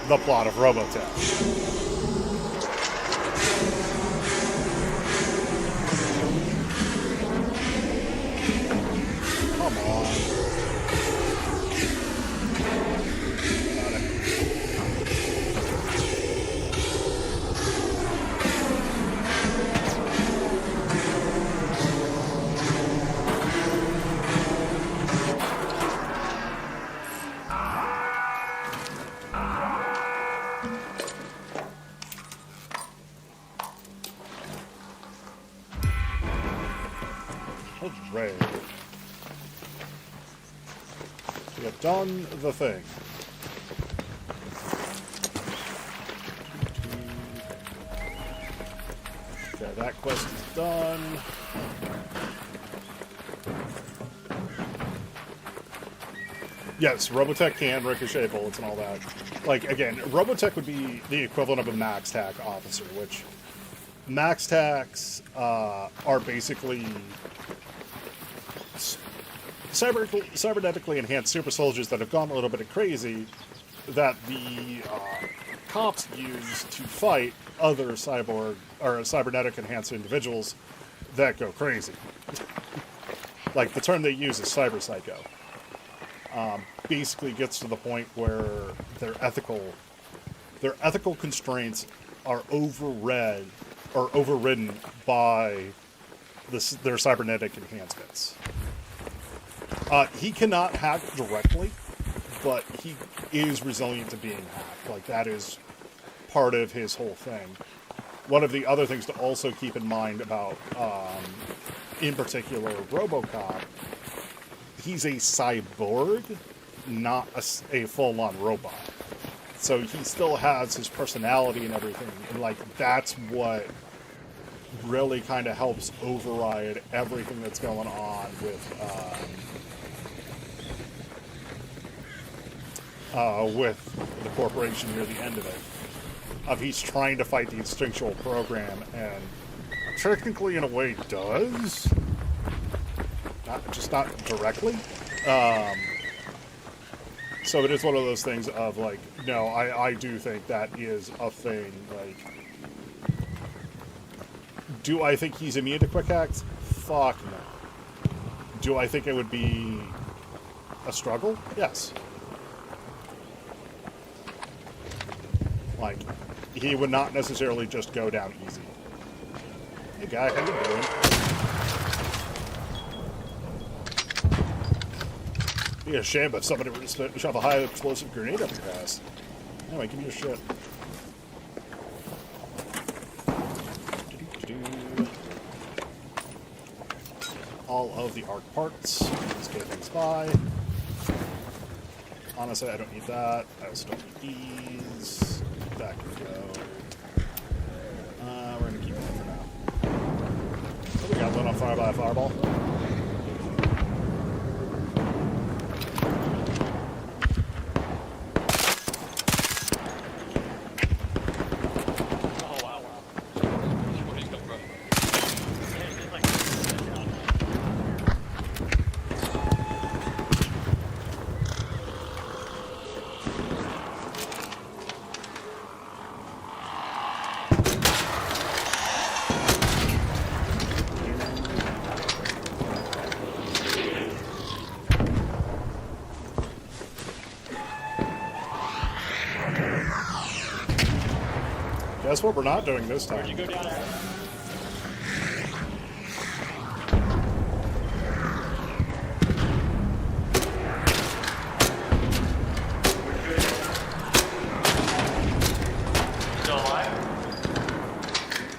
the plot of Robotech. Come on. Hooray. We have done the thing. Okay, that quest is done. Yes, Robotech can ricochet bullets and all that. Like, again, Robotech would be the equivalent of a MaxTac officer, which MaxTacs are basically cybernetically enhanced super soldiers that have gone a little bit crazy that the cops use to fight other cyborg or cybernetic enhanced individuals that go crazy. Like, the term they use is cyber psycho. Basically gets to the point where their ethical constraints are overridden by their cybernetic enhancements. He cannot hack directly, but he is resilient to being hacked. Like, that is part of his whole thing. One of the other things to also keep in mind about, in particular, RoboCop, he's a cyborg, not a full-on robot. So he still has his personality and everything, and, like, that's what really kind of helps override everything that's going on with the corporation near the end of it. He's trying to fight the instinctual program, and technically, in a way, does. Not directly. So it is one of those things of, like, no, I do think that is a thing. Like, do I think he's immune to quick hacks? Fuck no. Do I think it would be a struggle? Yes. Like, he would not necessarily just go down easy. Hey guy, how you doing? It'd be a shame if somebody were to shove a high explosive grenade up your ass. Anyway, give me your shit. All of the ARC parts. Let's get things by. Honestly, I don't need that. I also don't need these. That can go. We're gonna keep it for now. So we got lit on fire by a fireball. Guess what we're not doing this time. Where'd you go down at? Still alive?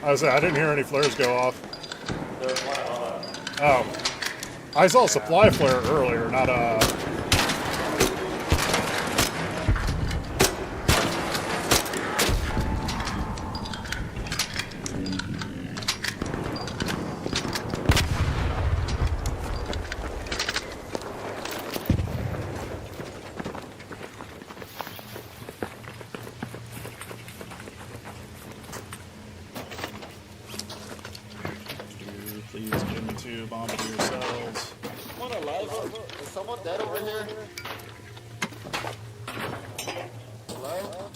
I didn't hear any flares go off. Oh. I saw a supply flare earlier, not a... Please get into bombardier cells. Someone alive? Is someone dead over here? Hello?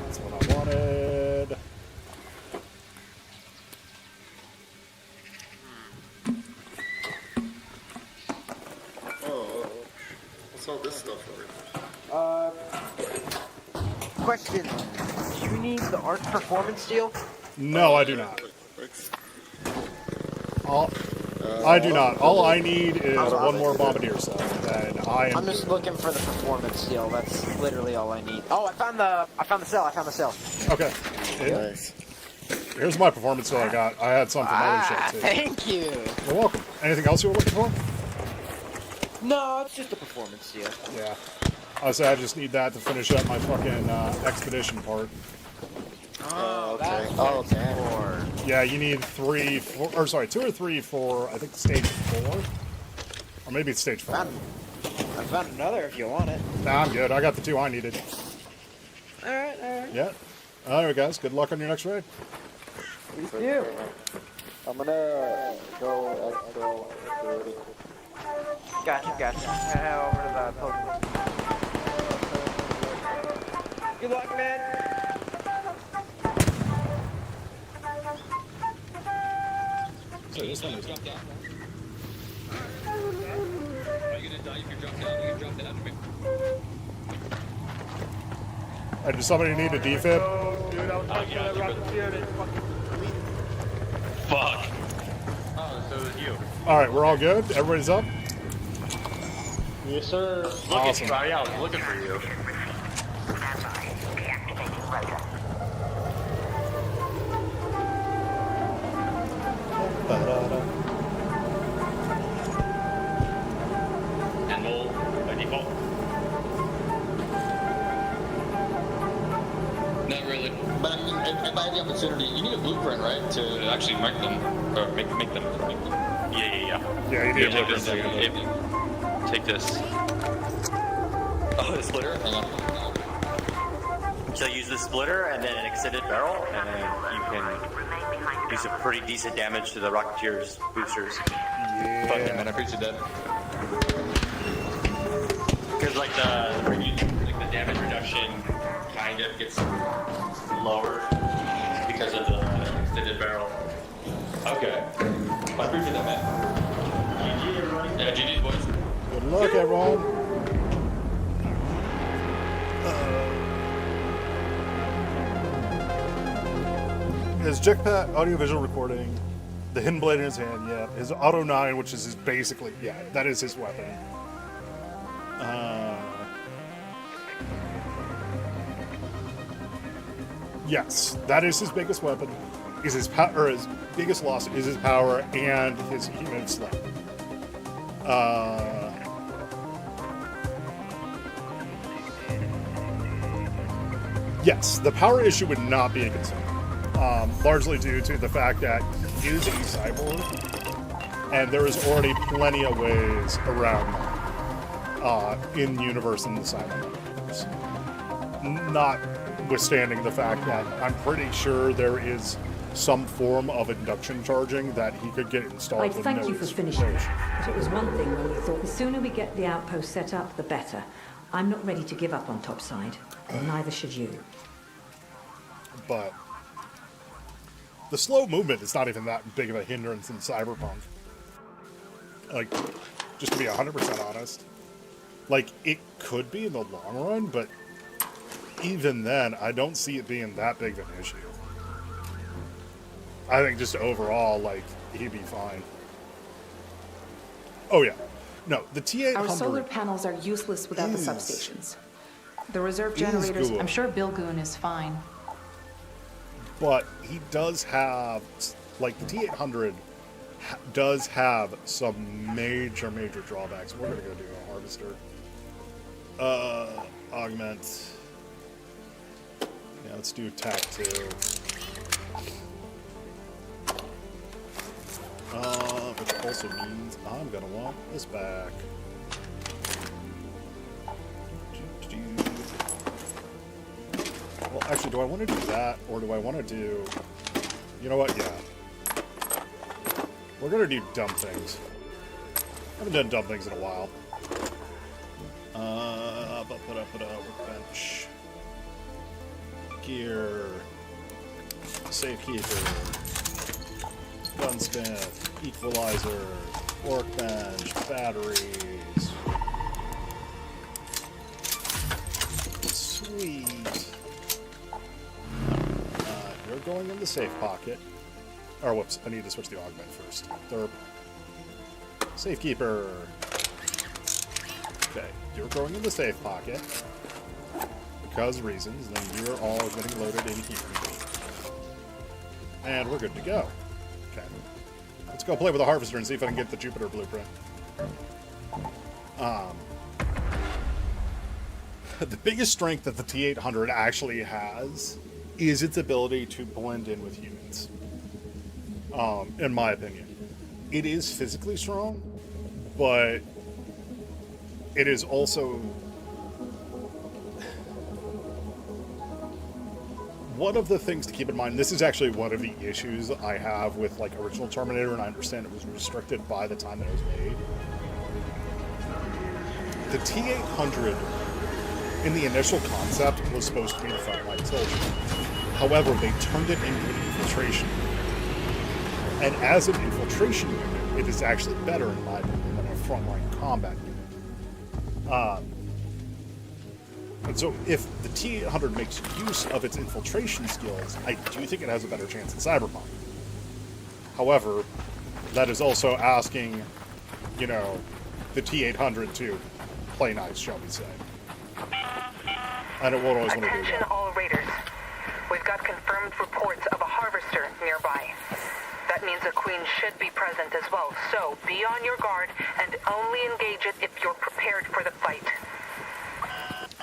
That's what I wanted. What's all this stuff for? Question. Do you need the ARC performance deal? No, I do not. I do not. All I need is one more bombardier cell, and I'm just looking for the performance deal. That's literally all I need. Oh, I found the cell. I found the cell. Okay. Nice. Here's my performance skill I got. I had some from other shit too. Thank you. You're welcome. Anything else you were looking for? No, it's just a performance, yeah. Yeah. I say I just need that to finish up my fucking expedition part. Oh, okay. Oh, okay. Yeah, you need 2 or 3 for, I think, stage 4. Or maybe it's stage 5. I found another if you want it. Nah, I'm good. I got the 2 I needed. Alright, alright. Yeah. Alright, guys. Good luck on your next raid. Thank you. I'm gonna go extra. Gotcha. Head over to the Pokemon. Good luck, man. So this one is jump down. Are you gonna die if you jump down? You can jump down to me. Does somebody need a defib? Dude, I was talking to the Rocketeer and fucking Fuck. Oh, so is you. Alright, we're all good? Everybody's up? Yes, sir. Awesome. Yeah, I was looking for you. And roll by default. Not really. But I mean, if I had the opportunity, you need a blueprint, right, to actually make them, or make them. Yeah. Yeah, you need Here, a blueprint. take this. Oh, the splitter? Hang on. So use the splitter and then an extended barrel, and then you can do some pretty decent damage to the Rocketeer's boosters. Yeah. Fuck it, man, I appreciate that. Because like the damage reduction kind of gets lower because of the extended barrel. Okay. I appreciate that, man. GG, everybody. Yeah, GG, boys. Good luck, everyone. His jetpack audiovisual recording, the hidden blade in his hand, yeah. His Auto 9, which is his basically, yeah, that is his weapon. Yes, that is his biggest weapon. Is his his biggest loss is his power and his human sled. Yes, the power issue would not be a concern. Largely due to the fact that he is a cyborg, and there is already plenty of ways around that in universe and the Silent universe. Notwithstanding the fact that I'm pretty sure there is some form of induction charging that he could get installed. I'd with thank no you for finishing it, but it was one thing when we thought the sooner we get the outpost set up, the better. I'm not ready to give up on Topside, and neither should you. But the slow movement is not even that big of a hindrance in Cyberpunk. Like, just to be 100% honest. Like, it could be in the long run, but even then, I don't see it being that big of an issue. I think just overall, like, he'd be fine. Oh, yeah. No, the T-800... Our solar panels are useless without the substations. The reserve generators, good. I'm sure Bilgoon is fine. But he does have, like, the T-800 does have some major drawbacks. We're going to go do a harvester. Augment. Yeah, let's do tac 2. Which also means I'm going to want this back. Well, actually, do I want to do that, or do I want to do... You know what? Yeah. We're going to do dumb things. I haven't done dumb things in a while. Workbench. Gear. Safekeeper. Gunsmith. Equalizer. Workbench. Batteries. Sweet. You're going in the safe pocket. Or whoops, I need to switch the augment first. Derp. Safekeeper. Okay, you're going in the safe pocket. Because reasons, then you're all getting loaded in here. And we're good to go. Okay. Let's go play with the Harvester and see if I can get the Jupiter blueprint. The biggest strength that the T-800 actually has is its ability to blend in with humans. In my opinion. It is physically strong, but it is also... One of the things to keep in mind, this is actually one of the issues I have with like original Terminator, and I understand it was restricted by the time that it was made. The T-800, in the initial concept, was supposed to be the frontline soldier. However, they turned it into an infiltration unit. And as an infiltration unit, it is actually better, in my opinion, than a frontline combat unit. And so if the T-800 makes use of its infiltration skills, I do think it has a better chance in Cyberpunk. However, that is also asking, you know, the T-800 to play nice, shall we say. And it won't always want to do Attention that. all raiders. We've got confirmed reports of a Harvester nearby. That means a Queen should be present as well, so be on your guard and only engage it if you're prepared for the fight.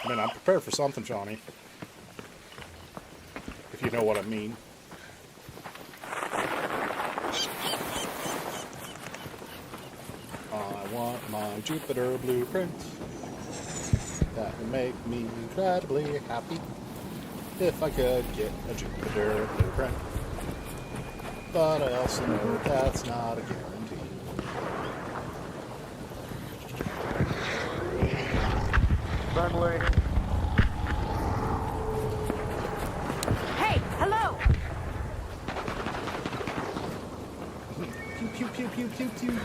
I mean, I'm prepared for something, Johnny. If you know what I mean. I want my Jupiter blueprint. That would make me incredibly happy if I could get a Jupiter blueprint. But I also know that's not a guarantee. Friendly. Hey, hello! Pew pew pew pew pew pew.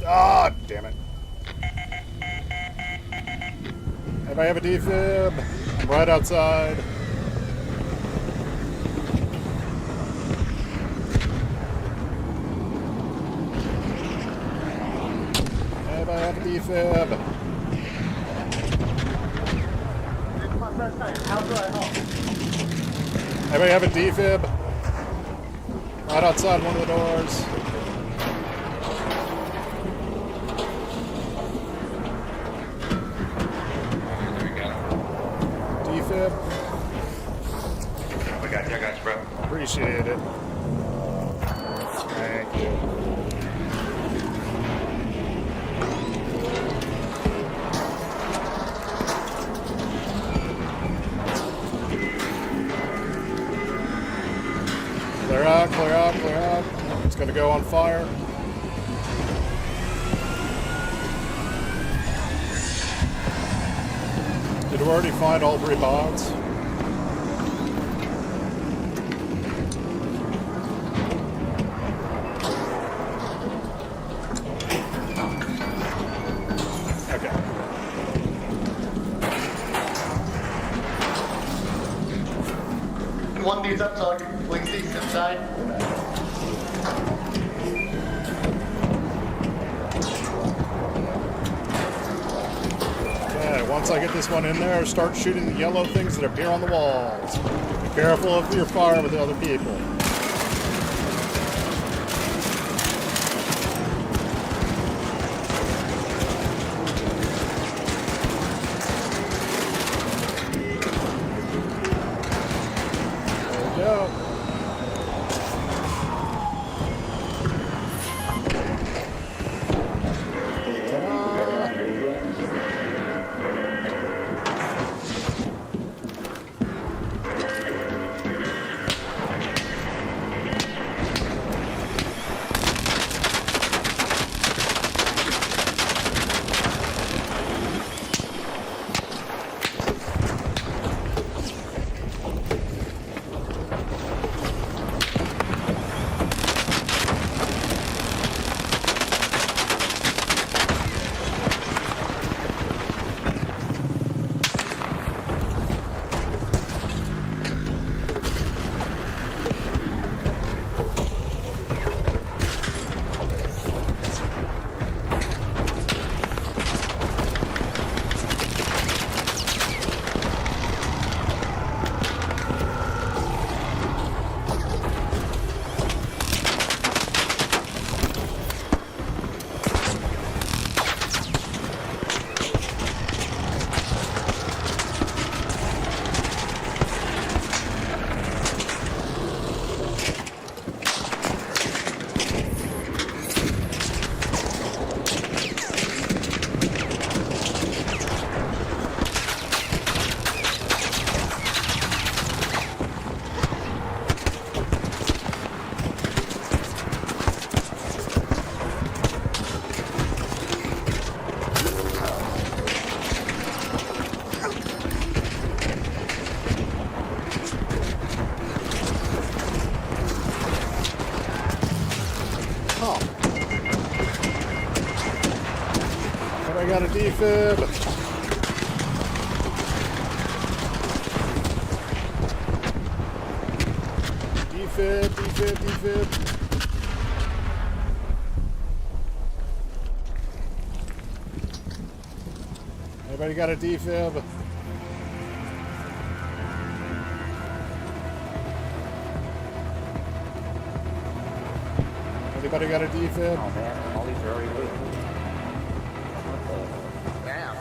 Ah, damn it. If I have a defib, I'm right outside. If I have a defib. It's my first time. How do I help? Anybody have a defib? Right outside one of the doors. Defib. I got you, bro. Appreciate it. Thank you. Clear out, clear out, clear out. It's gonna go on fire. Did we already find all 3 bots? Okay. One dude's up to like Linksys inside. Okay, once I get this one in there, start shooting the yellow things that appear on the walls. careful of your fire with the other people. There we go. I got a defib. Defib. Anybody got a defib? Anybody got a defib? Oh man, all these are already loose. Damn.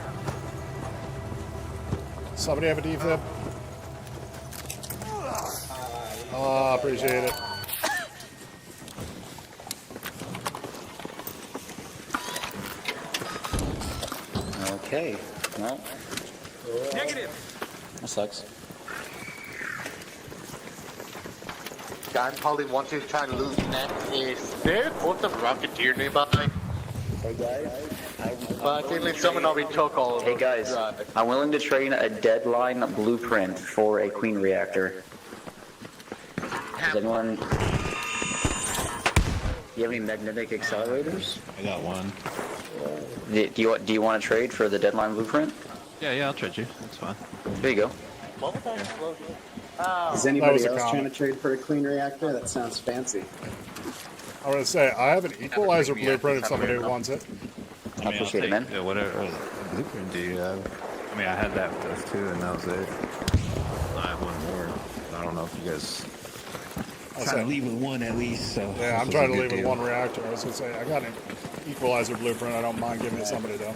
Somebody have a defib? Oh, appreciate it. Okay. Well. Negative. That sucks. Guy probably wants to try to lose next. Is there a fourth of Rocketeer nearby? Hey guys. But I think someone already took all of Hey them. guys, I'm willing to trade a deadline blueprint for a queen reactor. Does anyone? Do you have any magnetic accelerators? I got one. Do you want to trade for the deadline blueprint? Yeah, I'll trade you. That's fine. There you go. Is anybody else trying to trade for a clean reactor? That sounds fancy. I was gonna say I have an equalizer blueprint if somebody wants it. I appreciate it, man. Whatever blueprint do you have? I mean, I had that with us too, and that was it. I have one more. I don't know if you guys. Trying to leave with one at least. So yeah, I'm trying to leave with one reactor. I was gonna say I got an equalizer blueprint. I don't mind giving it to somebody though.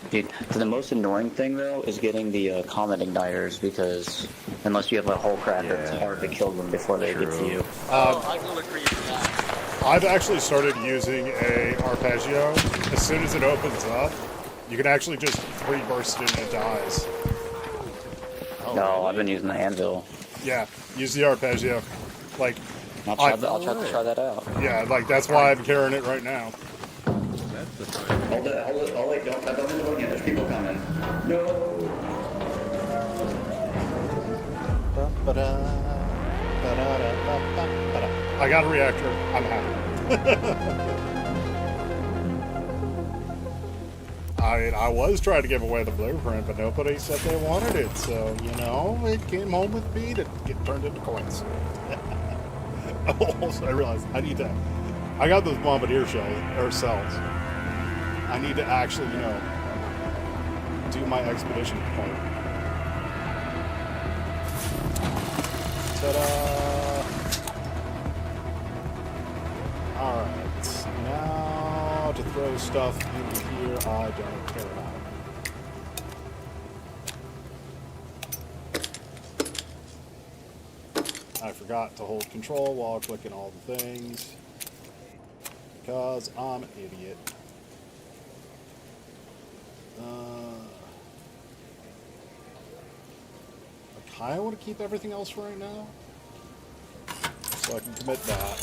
Dude, the most annoying thing though is getting the comet igniters because unless you have a whole cracker, it's hard to kill them before they get to you. I will agree with that. I've actually started using a arpeggio. As soon as it opens up, you can actually just free burst it and it dies. No, I've been using the anvil. Yeah, use the arpeggio. Like, I'll try to try that out. Yeah, like that's why I'm carrying it right now. Hold it. Oh wait, don't go yet. There's people coming. No. I got a reactor. I'm happy. I was trying to give away the blueprint, but nobody said they wanted it, so, you know, it came home with me to get turned into coins. Also, I realized I got those bombardier cells. I need to actually, you know, do my expedition part. Ta-da! Alright, now to throw stuff into here I don't care about. I forgot to hold control while clicking all the things, because I'm an idiot. I kind of want to keep everything else for right now, so I can commit that.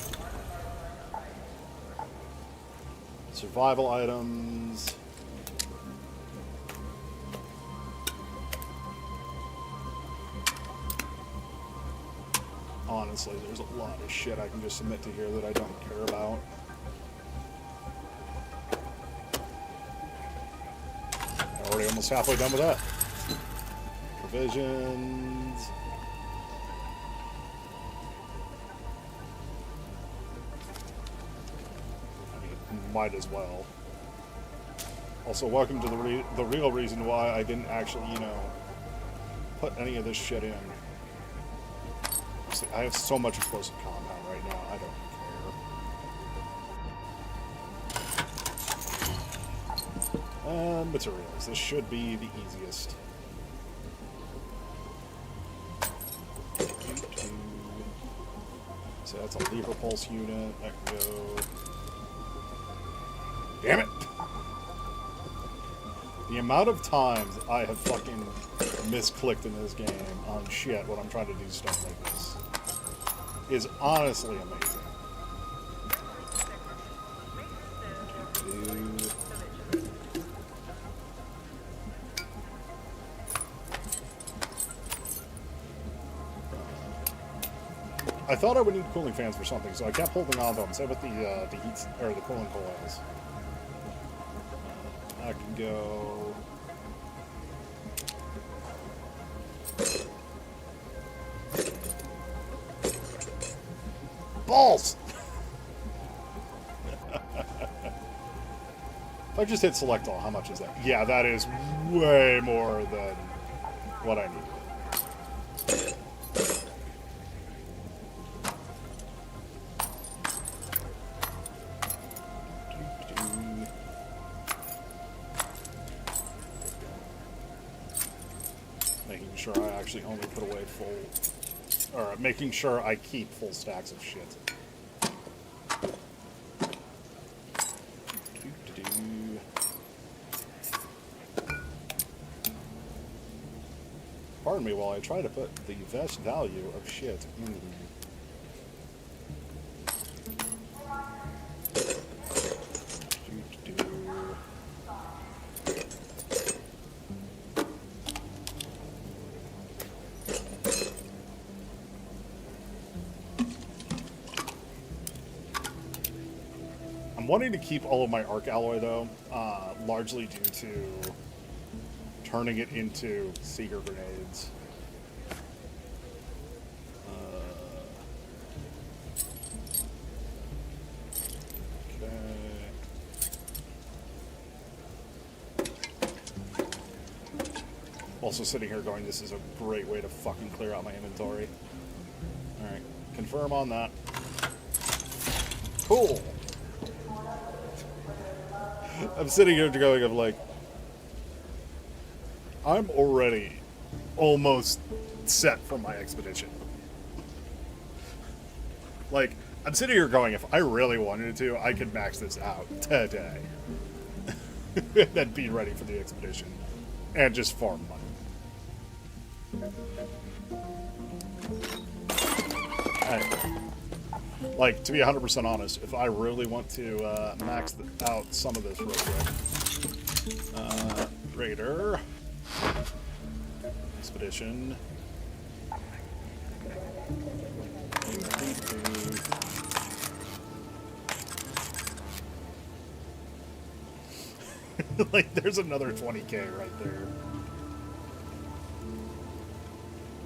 Survival items. Honestly, there's a lot of shit I can just submit to here that I don't care about. Already almost halfway done with that. Provisions. I mean, might as well. Also, welcome to the real reason why I didn't actually, you know, put any of this shit in. I have so much explosive compound right now, I don't care. And materials. This should be the easiest. So that's a lever pulse unit. That can go. Damn it! The amount of times I have fucking misclicked in this game on shit when I'm trying to do stuff like this is honestly amazing. I thought I would need cooling fans for something, so I kept holding on to them. Same with the heat or the cooling coils. I can go. Balls! If I just hit select all, how much is that? Yeah, that is way more than what I need. Making sure I actually only put away full... Or making sure I keep full stacks of shit. Pardon me while I try to put the best value of shit in here. I'm wanting to keep all of my arc alloy though, largely due to turning it into seeker grenades. Also sitting here going, this is a great way to fucking clear out my inventory. Alright, confirm on that. Cool! I'm sitting here going, I'm like, I'm already almost set for my expedition. Like, I'm sitting here going, if I really wanted to, I could max this out today. And then be ready for the expedition. And just farm money. Like, to be 100% honest, if I really want to max out some of this real quick. Raider. Expedition. Like, there's another 20k right there.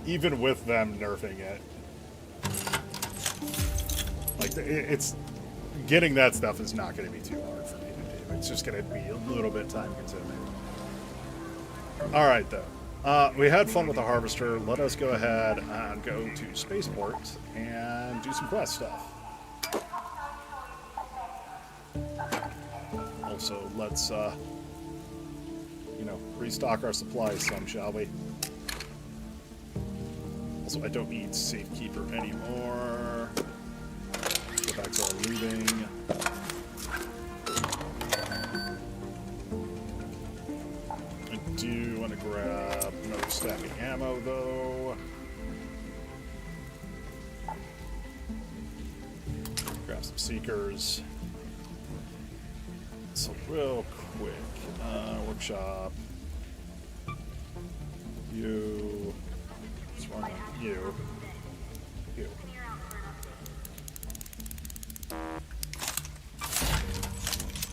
Even with them nerfing it. Like, it's... Getting that stuff is not going to be too hard for me to do. It's just going to be a little bit time consuming. Alright, though. We had fun with the Harvester. Let us go ahead and go to Spaceport and do some quest stuff. Also, let's, you know, restock our supplies some, shall we? Also, I don't need Safekeeper anymore. Go back to our looting. I do want to grab no stacking ammo, though. Grab some Seekers. So real quick, workshop. You. What's wrong with you? You.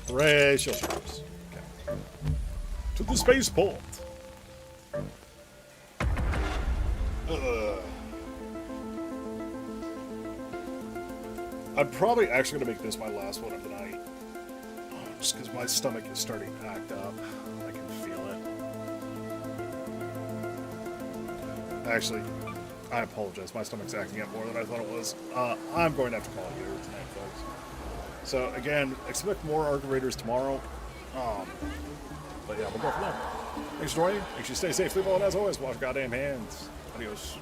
Hooray, shield ships. Okay. To the spaceport. I'm probably actually gonna make this my last one of the night. Just because my stomach is starting to act up. I can feel it. Actually, I apologize. My stomach's acting up more than I thought it was. I'm going to have to call it here tonight, folks. So, again, expect more Arc Raiders tomorrow. But yeah, we'll go from there. Thanks for joining. Make sure you stay safe, sleep well, and as always, wash your goddamn hands. Adios.